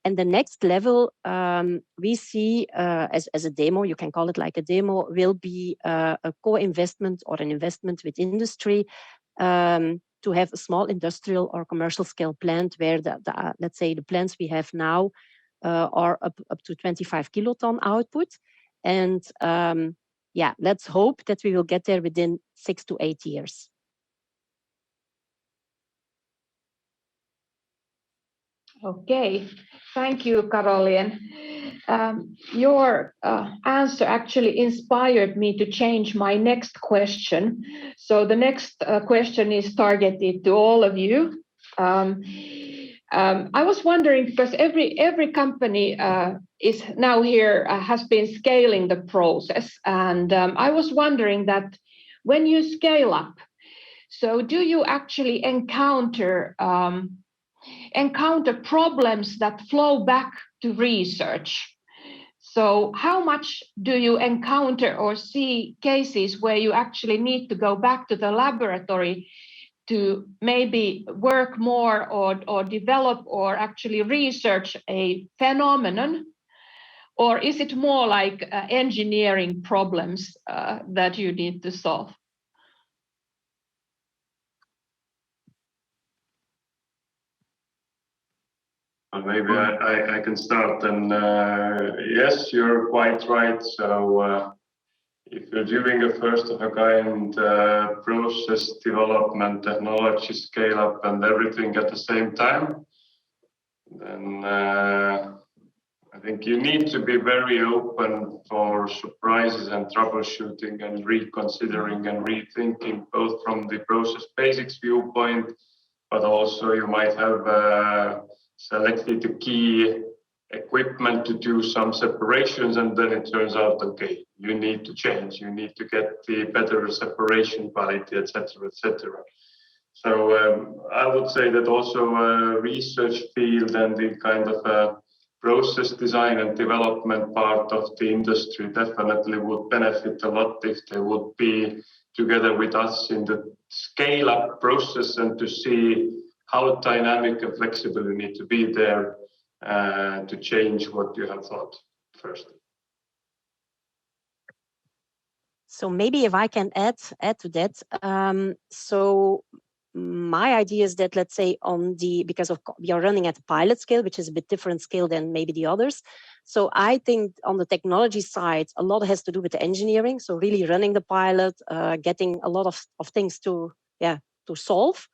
And the next level we see as a demo, you can call it like a demo, will be a co-investment or an investment with industry to have a small industrial or commercial scale plant where let's say the plants we have now are up to 25 kiloton output. And yeah, let's hope that we will get there within 6 to 8 years. Okay, thank you, Caroline. Your answer actually inspired me to change my next question. So the next question is targeted to all of you. I was wondering, because every company is now here has been scaling the process, and I was wondering that when you scale up, so do you actually encounter problems that flow back to research? So how much do you encounter or see cases where you actually need to go back to the laboratory to maybe work more or develop or actually research a phenomenon? Or is it more like engineering problems that you need to solve? Maybe I can start. And yes, you're quite right. So if you're doing a first of a kind process development, technology scale up and everything at the same time, then I think you need to be very open for surprises and troubleshooting and reconsidering and rethinking, both from the process basics viewpoint, but also you might have selected the key equipment to do some separations, and then it turns out, okay, you need to change, you need to get the better separation quality, etc., etc. So I would say that also research field and the kind of process design and development part of the industry definitely would benefit a lot if they would be together with us in the scale-up process and to see how dynamic and flexible you need to be there to change what you have thought first. So maybe if I can add to that. So my idea is that, let's say, because we are running at a pilot scale, which is a bit different scale than maybe the others. So I think on the technology side, a lot has to do with the engineering. So really running the pilot, getting a lot of things to solve.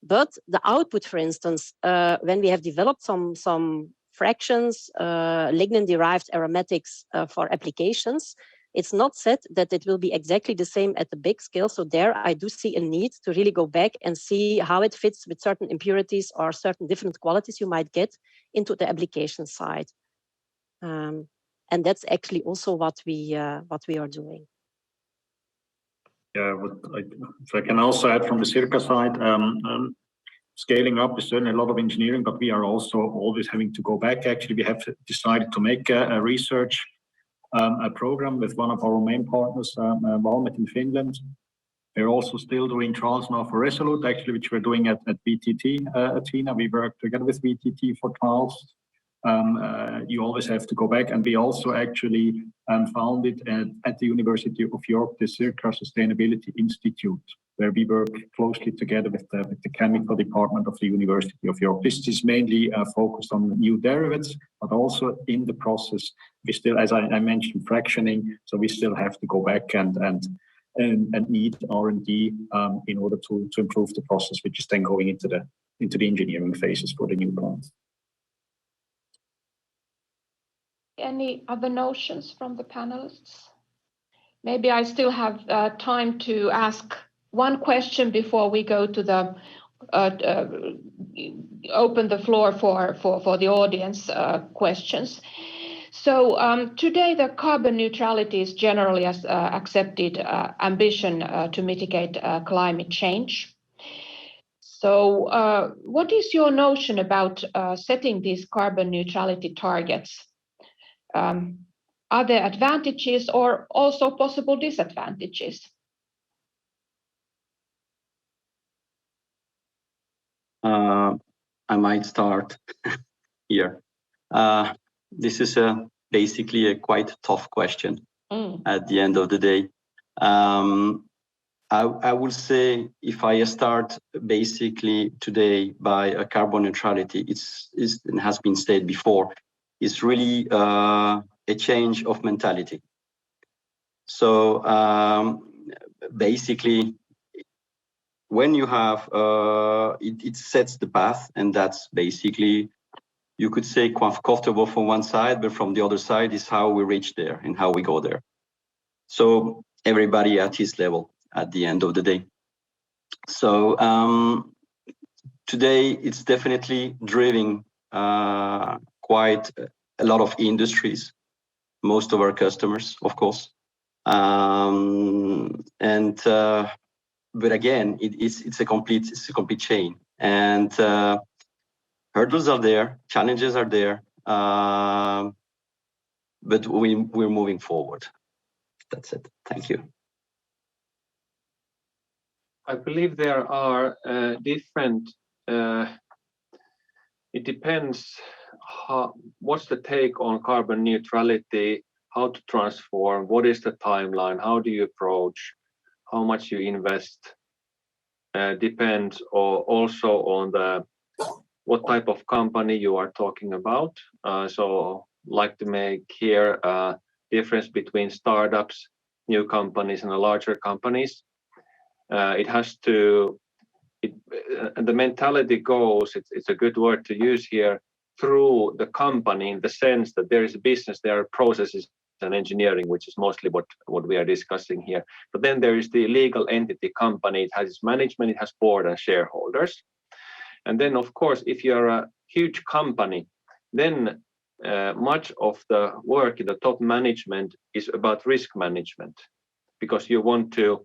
But the output, for instance, when we have developed some fractions, lignin-derived aromatics for applications, it's not said that it will be exactly the same at the big scale. So there I do see a need to really go back and see how it fits with certain impurities or certain different qualities you might get into the application side. And that's actually also what we are doing. Yeah, if I can also add from the Circa side, scaling up is certainly a lot of engineering, but we are also always having to go back. Actually, we have decided to make a research a program with one of our main partners, Valmet in Finland. We're also still doing trials now for Resolute, actually, which we're doing at VTT. Tiina, we work together with VTT for trials. You always have to go back, and we also actually founded at the University of York the Circa Sustainability Institute, where we work closely together with the chemical department of the University of York. This is mainly focused on new derivatives, but also in the process, we still, as I mentioned, fractioning. So we still have to go back and need R&D in order to improve the process, which is then going into the engineering phases for the new plants. Any other notions from the panelists? Maybe I still have time to ask one question before we go to the open the floor for the audience questions. So today the carbon neutrality is generally accepted ambition to mitigate climate change. So what is your notion about setting these carbon neutrality targets? Are there advantages or also possible disadvantages? I might start here. This is basically a quite tough question at the end of the day. I would say if I start basically today by a carbon neutrality, it has been said before, it's really a change of mentality. So basically, when you have, it sets the path, and that's basically, you could say comfortable from one side, but from the other side is how we reach there and how we go there. So everybody at his level at the end of the day. So today it's definitely driving quite a lot of industries, most of our customers, of course. But again, it's a complete chain, and hurdles are there, challenges are there, but we're moving forward. That's it. Thank you. I believe there are different. It depends what's the take on carbon neutrality, how to transform, what is the timeline, how do you approach, how much you invest. Depends also on what type of company you are talking about. So like to make here a difference between startups, new companies, and the larger companies. It has to, the mentality goes, it's a good word to use here, through the company, in the sense that there is a business, there are processes and engineering, which is mostly what we are discussing here. But then there is the legal entity company, it has its management, it has board and shareholders. And then of course, if you're a huge company, then much of the work in the top management is about risk management, because you want to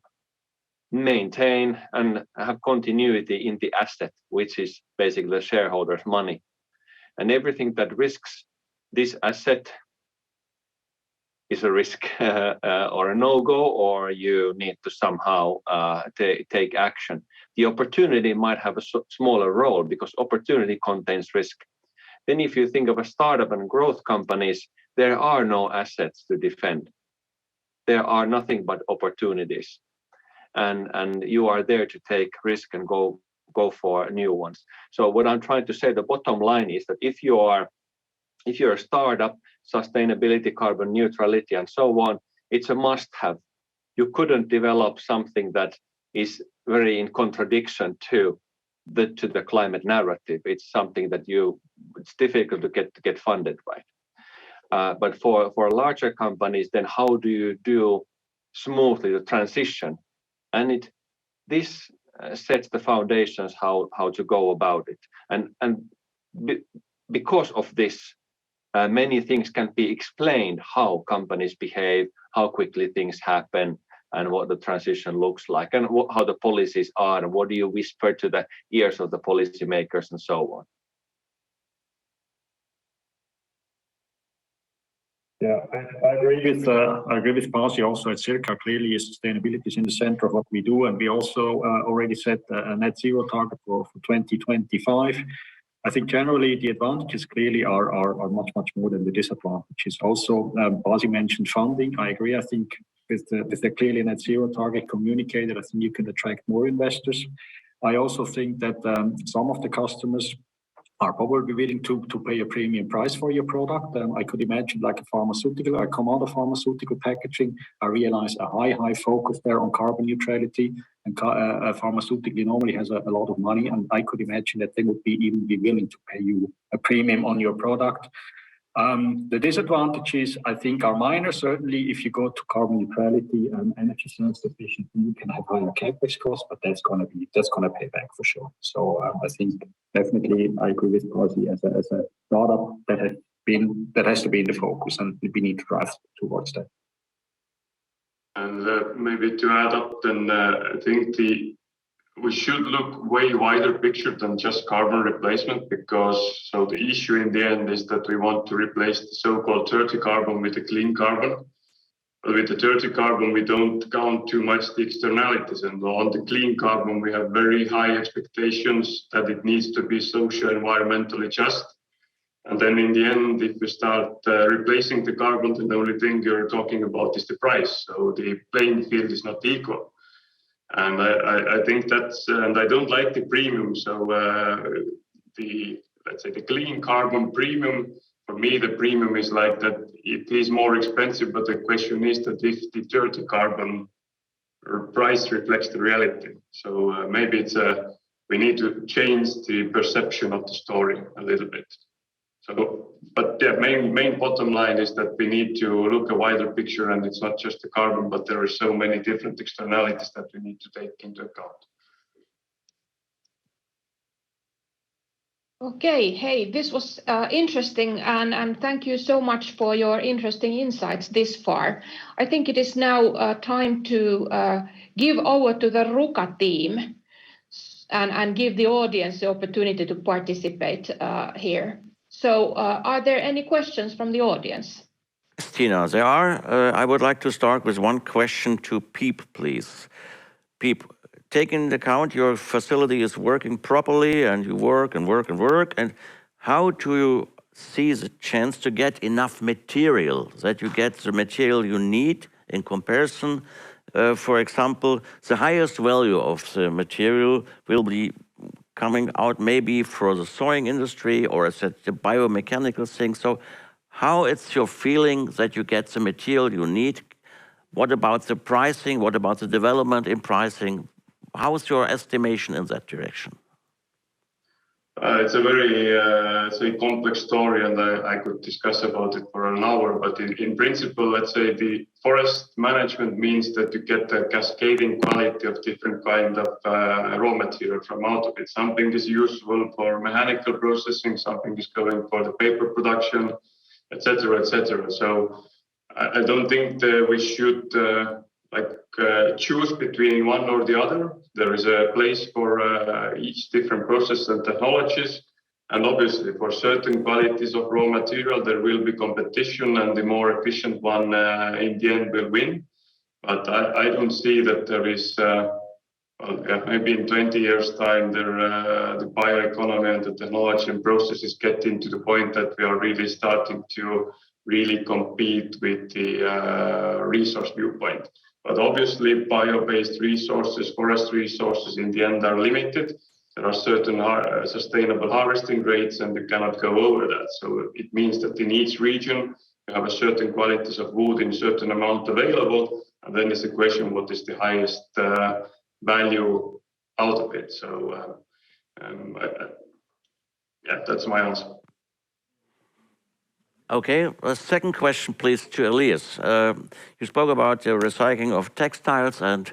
maintain and have continuity in the asset, which is basically the shareholders' money. And everything that risks this asset is a risk or a no-go, or you need to somehow take action. The opportunity might have a smaller role because opportunity contains risk. Then if you think of a startup and growth companies, there are no assets to defend. There are nothing but opportunities. And you are there to take risk and go for new ones. So what I'm trying to say, the bottom line is that if you're a startup, sustainability, carbon neutrality, and so on, it's a must-have. You couldn't develop something that is very in contradiction to the climate narrative. It's something that it's difficult to get funded, right? But for larger companies, then how do you do smoothly the transition? And this sets the foundations how to go about it. And because of this, many things can be explained, how companies behave, how quickly things happen, and what the transition looks like, and how the policies are, and what do you whisper to the ears of the policymakers, and so on. Yeah, I agree with Pasi also at Circa. Clearly, sustainability is in the center of what we do, and we also already set a net zero target for 2025. I think generally the advantages clearly are much more than the disadvantages. Also, Pasi mentioned funding. I agree. I think with the clearly net zero target communicated, I think you can attract more investors. I also think that some of the customers are probably willing to pay a premium price for your product. I could imagine like a pharmaceutical, I come out of pharmaceutical packaging, I realize a high focus there on carbon neutrality, and pharmaceutical normally has a lot of money, and I could imagine that they would even be willing to pay you a premium on your product. The disadvantages, I think, are minor. Certainly, if you go to carbon neutrality and energy self-sufficiency, you can have higher capex costs, but that's going to pay back for sure. So I think definitely I agree with Pasi as a startup that has to be in the focus, and we need to drive towards that. And maybe to add up, then I think we should look way wider picture than just carbon replacement, because so the issue in the end is that we want to replace the so-called dirty carbon with a clean carbon. But with the dirty carbon, we don't count too much the externalities, and on the clean carbon, we have very high expectations that it needs to be socio-environmentally just. And then in the end, if we start replacing the carbon, then the only thing you're talking about is the price. So the playing field is not equal. And I think that's, and I don't like the premium. So let's say the clean carbon premium, for me, the premium is like that it is more expensive, but the question is that if the dirty carbon price reflects the reality. So maybe it's we need to change the perception of the story a little bit. So, but yeah, main bottom line is that we need to look a wider picture, and it's not just the carbon, but there are so many different externalities that we need to take into account. Okay, hey, this was interesting, and thank you so much for your interesting insights this far. I think it is now time to give over to the RUCA team and give the audience the opportunity to participate here. So are there any questions from the audience? Yes, Tiina, there are. I would like to start with one question to Peep, please. Peep, take into account your facility is working properly and you work and work and work, and how do you see the chance to get enough material, that you get the material you need in comparison? For example, the highest value of the material will be coming out maybe for the sewing industry, or is it the biomechanical thing? So how it's your feeling that you get the material you need? What about the pricing? What about the development in pricing? How is your estimation in that direction? It's a very complex story, and I could discuss about it for an hour. But in principle, let's say the forest management means that you get a cascading quality of different kind of raw material from out of it. Something is useful for mechanical processing, something is going for the paper production, etc., etc. So I don't think that we should choose between one or the other. There is a place for each different process and technologies. And obviously for certain qualities of raw material, there will be competition, and the more efficient one in the end will win. But I don't see that there is, maybe in 20 years time, the bioeconomy and the technology and processes getting to the point that we are really starting to really compete with the resource viewpoint. But obviously, bio-based resources, forest resources, in the end are limited. There are certain sustainable harvesting rates, and they cannot go over that. So it means that in each region, you have a certain qualities of wood in certain amount available, and then it's a question what is the highest value out of it. So yeah, that's my answer. Okay, a second question, please, to Elias. You spoke about the recycling of textiles, and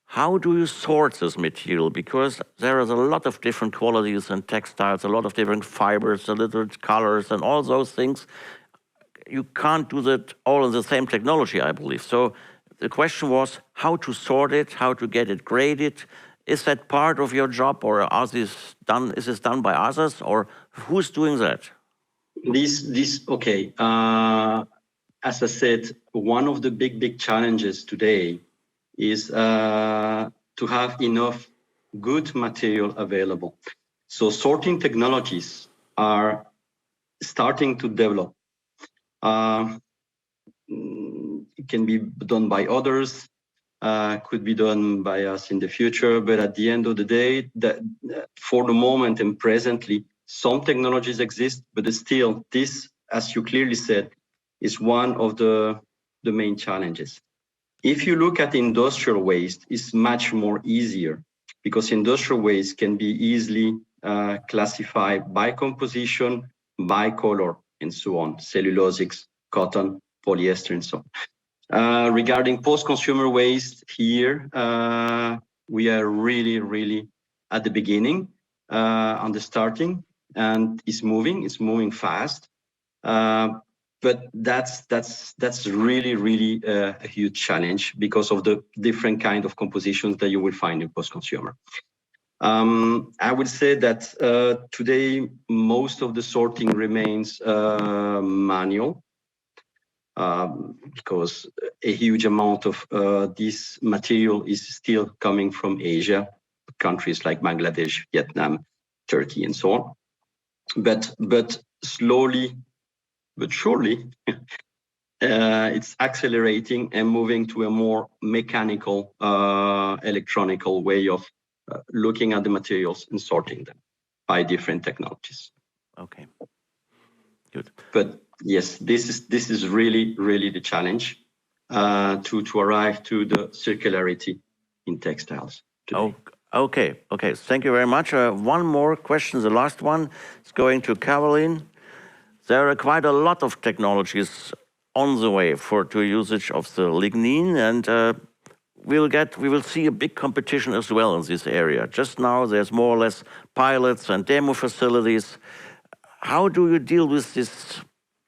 how do you sort this material? Because there is a lot of different qualities in textiles, a lot of different fibers, a little colors, and all those things. You can't do that all in the same technology, I believe. So the question was how to sort it, how to get it graded. Is that part of your job, or is this done by others, or who's doing that? Okay. As I said, one of the big challenges today is to have enough good material available. So sorting technologies are starting to develop. It can be done by others, could be done by us in the future, but at the end of the day, for the moment and presently, some technologies exist, but still this, as you clearly said, is one of the main challenges. If you look at industrial waste, it's much more easier because industrial waste can be easily classified by composition, by color, and so on, cellulosics, cotton, polyester, and so on. Regarding post-consumer waste here, we are really at the beginning, on the starting, and it's moving fast. But but that's really a huge challenge because of the different kind of compositions that you will find in post-consumer. I would say that today most of the sorting remains manual because a huge amount of this material is still coming from Asia, countries like Bangladesh, Vietnam, Turkey, and so on. But slowly but surely, it's accelerating and moving to a more mechanical, electronical way of looking at the materials and sorting them by different technologies. Okay, good. But yes, this is really the challenge to arrive to the circularity in textiles today. Okay. Thank you very much. One more question, the last one is going to Caroline. There are quite a lot of technologies on the way to usage of the lignin, and we will see a big competition as well in this area. Just now, there's more or less pilots and demo facilities. How do you deal with this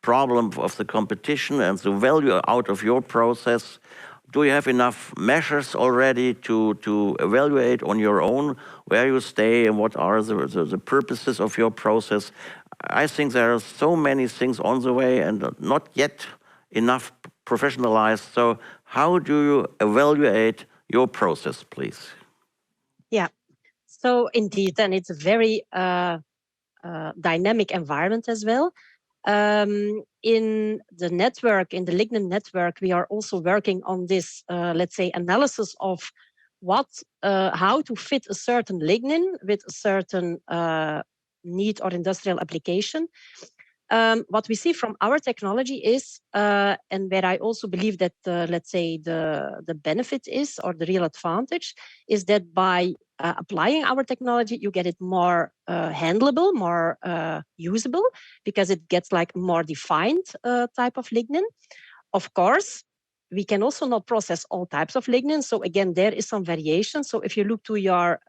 problem of the competition and the value out of your process? Do you have enough measures already to evaluate on your own where you stay and what are the purposes of your process? I think there are so many things on the way and not yet enough professionalized. So how do you evaluate your process, please? Yeah, so indeed, and it's a very dynamic environment as well. In the network, in the lignin network, we are also working on this, let's say, analysis of how to fit a certain lignin with a certain need or industrial application. What we see from our technology is, and where I also believe that, let's say, the benefit is, or the real advantage, is that by applying our technology, you get it more handleable, more usable, because it gets like more defined type of lignin. Of course, we can also not process all types of lignin. So again, there is some variation. So if you look to your,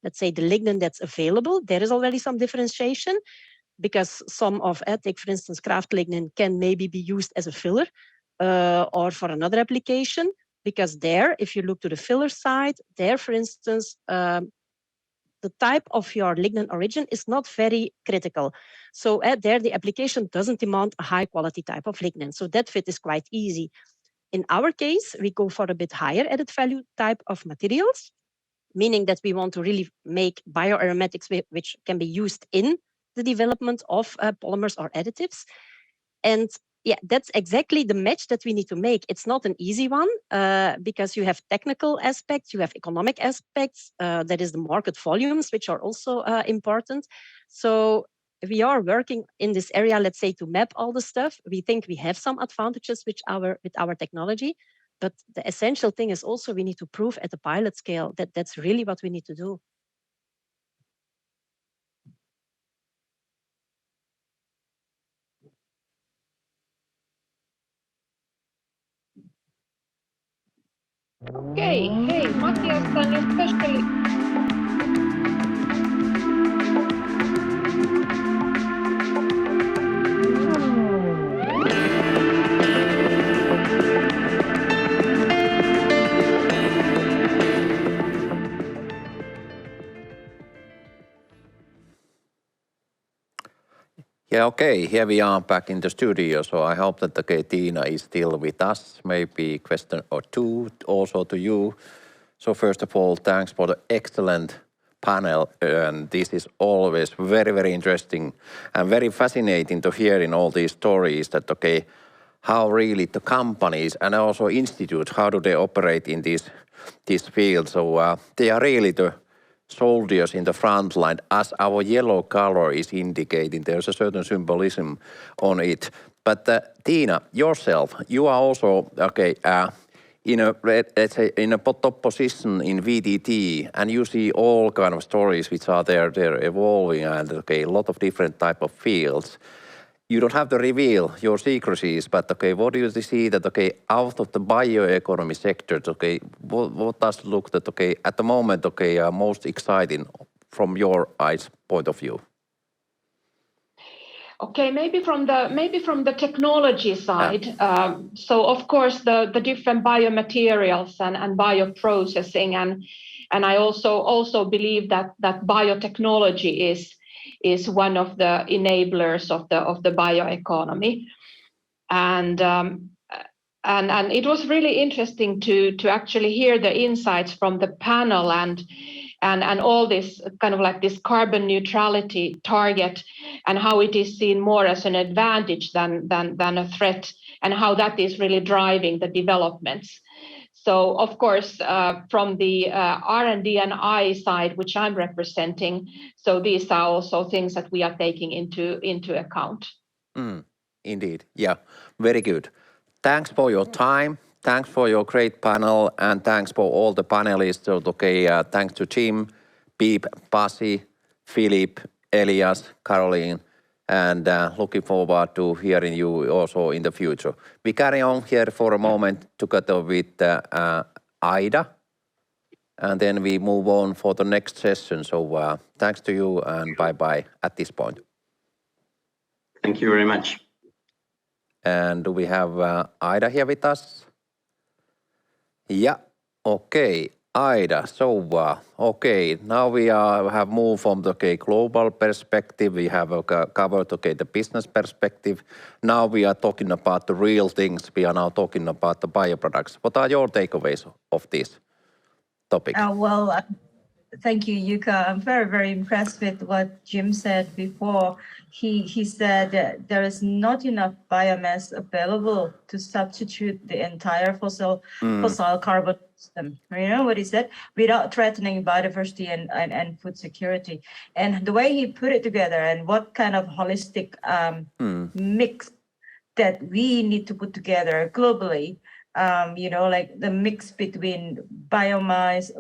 let's say, the lignin that's available, there is already some differentiation, because some of take, for instance, kraft lignin can maybe be used as a filler or for another application. Because there, if you look to the filler side, there, for instance, the type of your lignin origin is not very critical. So there, the application doesn't demand a high quality type of lignin. So that fit is quite easy. In our case, we go for a bit higher added value type of materials, meaning that we want to really make bioaromatics which can be used in the development of polymers or additives. And yeah, that's exactly the match that we need to make. It's not an easy one because you have technical aspects, you have economic aspects, that is the market volumes, which are also important. So we are working in this area, let's say, to map all the stuff. We think we have some advantages with our technology, but the essential thing is also we need to prove at the pilot scale that that's really what we need to do. Okay, hey, Matthias, then especially. Yeah, okay, here we are back in the studio. So I hope that Tiina is still with us. Maybe a question or two also to you. So first of all, thanks for the excellent panel. And this is always very, very interesting and very fascinating to hear in all these stories that, how really the companies and also institutes, how do they operate in this field? So they are really the soldiers in the front line, as our yellow color is indicating. There's a certain symbolism on it. But Tiina, yourself, you are also in a top position in VTT, and you see all kind of stories which are there. They're evolving, and a lot of different type of fields. You don't have to reveal your secrecies, but what do you see that out of the bioeconomy sector, what does look that at the moment most exciting from your eyes point of view? Okay, maybe from the technology side. So of course the different biomaterials and bioprocessing, and I also believe that biotechnology is one of the enablers of the bioeconomy, and it was really interesting to actually hear the insights from the panel and all this kind of like this carbon neutrality target and how it is seen more as an advantage than a threat, and how that is really driving the developments. So of course, from the R&D and I side, which I'm representing, so these are also things that we are taking into account. Indeed, yeah, very good. Thanks for your time. Thanks for your great panel, and thanks for all the panelists. So, thanks to Jim, Peep, Pasi, Philipp, Elias, Caroline, and looking forward to hearing you also in the future. We carry on here for a moment together with Aida, and then we move on for the next session. So thanks to you, and bye-bye at this point. Thank you very much. And do we have Aida here with us? Yeah, okay, Aida. So, okay, now we have moved from the global perspective. We have covered the business perspective. Now we are talking about the real things. We are now talking about the bioproducts. What are your takeaways of this topic? Thank you, Jukka. I'm very, very impressed with what Jim said before. He said that there is not enough biomass available to substitute the entire fossil carbon system. You know what he said? Without threatening biodiversity and food security. And the way he put it together and what kind of holistic mix that we need to put together globally, you know, like the mix between biomass,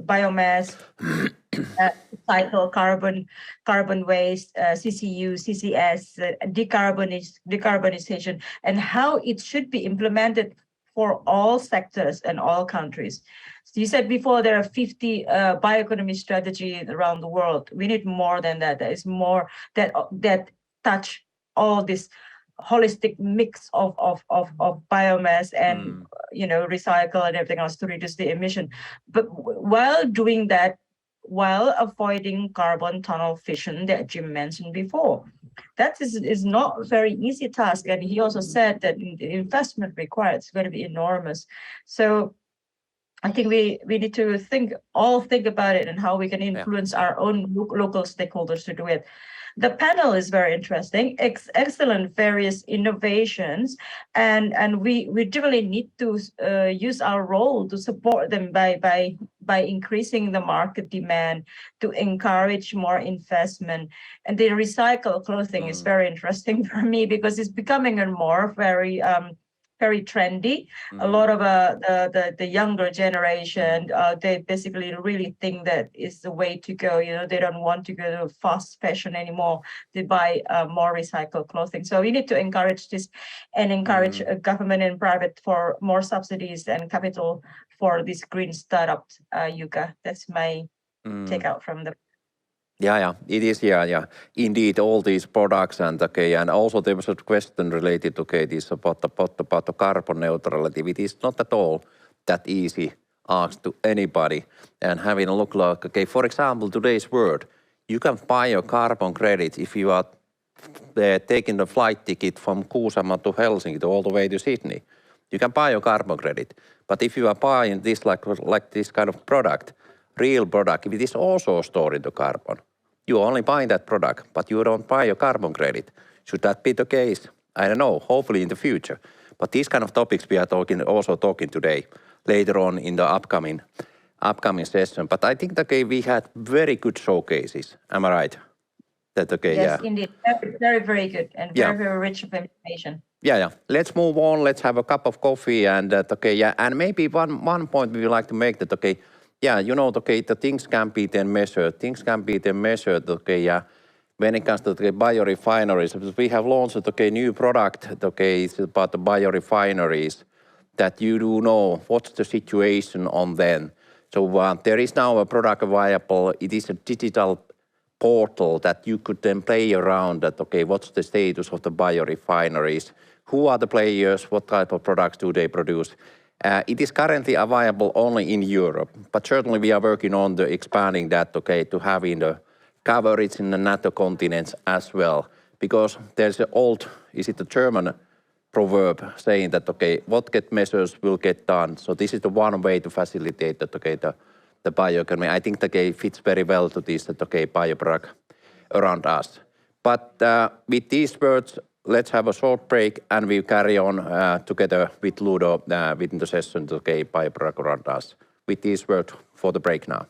cycle carbon waste, CCU, CCS, decarbonization, and how it should be implemented for all sectors and all countries. So you said before there are 50 bioeconomy strategies around the world. We need more than that. There is more that touch all this holistic mix of biomass and you know, recycle and everything else to reduce the emission. But while doing that, while avoiding carbon tunnel fission that Jim mentioned before, that is not a very easy task. And he also said that the investment required is going to be enormous. So I think we need to think about it and how we can influence our own local stakeholders to do it. The panel is very interesting, excellent various innovations, and we really need to use our role to support them by increasing the market demand, to encourage more investment. And the recycled clothing is very interesting for me because it's becoming a more very trendy. A lot of the younger generation, they basically really think that is the way to go. You know, they don't want to go to fast fashion anymore. They buy more recycled clothing. So we need to encourage this and encourage government and private for more subsidies and capital for these green startups, Jukka. That's my takeout from the. Yeah, it is. Yeah. Indeed, all these products and also there was a question related to this about the carbon neutrality. It is not at all that easy asked to anybody. And having a look like for example, today's world, you can buy a carbon credit if you are taking the flight ticket from Kuusamo to Helsinki all the way to Sydney. You can buy a carbon credit, but if you are buying this like this kind of product, real product, if it is also stored in the carbon. You only buy that product, but you don't buy a carbon credit. Should that be the case? I don't know, hopefully in the future. But these kind of topics we are also talking today, later on in the upcoming session. But I think we had very good showcases. Am I right? Yes, indeed. Very, very good and very, very rich of information. Yeah. Let's move on. Let's have a cup of coffee and And maybe one point we would like to make that you know, the things can be then measured. Things can be then measured, when it comes to the biorefineries. We have launched a new product, it's about the biorefineries, that you do know what's the situation on them. So there is now a product available. It is a digital portal that you could then play around that, okay, what's the status of the biorefineries? Who are the players? What type of products do they produce? It is currently available only in Europe, but certainly we are working on the expanding that, okay, to having the coverage in the NATO continents as well. Because there's an old, is it a German proverb saying that, okay, what get measures will get done. So this is the one way to facilitate that, okay, the bioeconomy. I think that okay, fits very well to this, that okay, bioproduct around us. But with these words, let's have a short break and we carry on together with Ludo within the session, okay, bioproduct around us. With these words for the break now.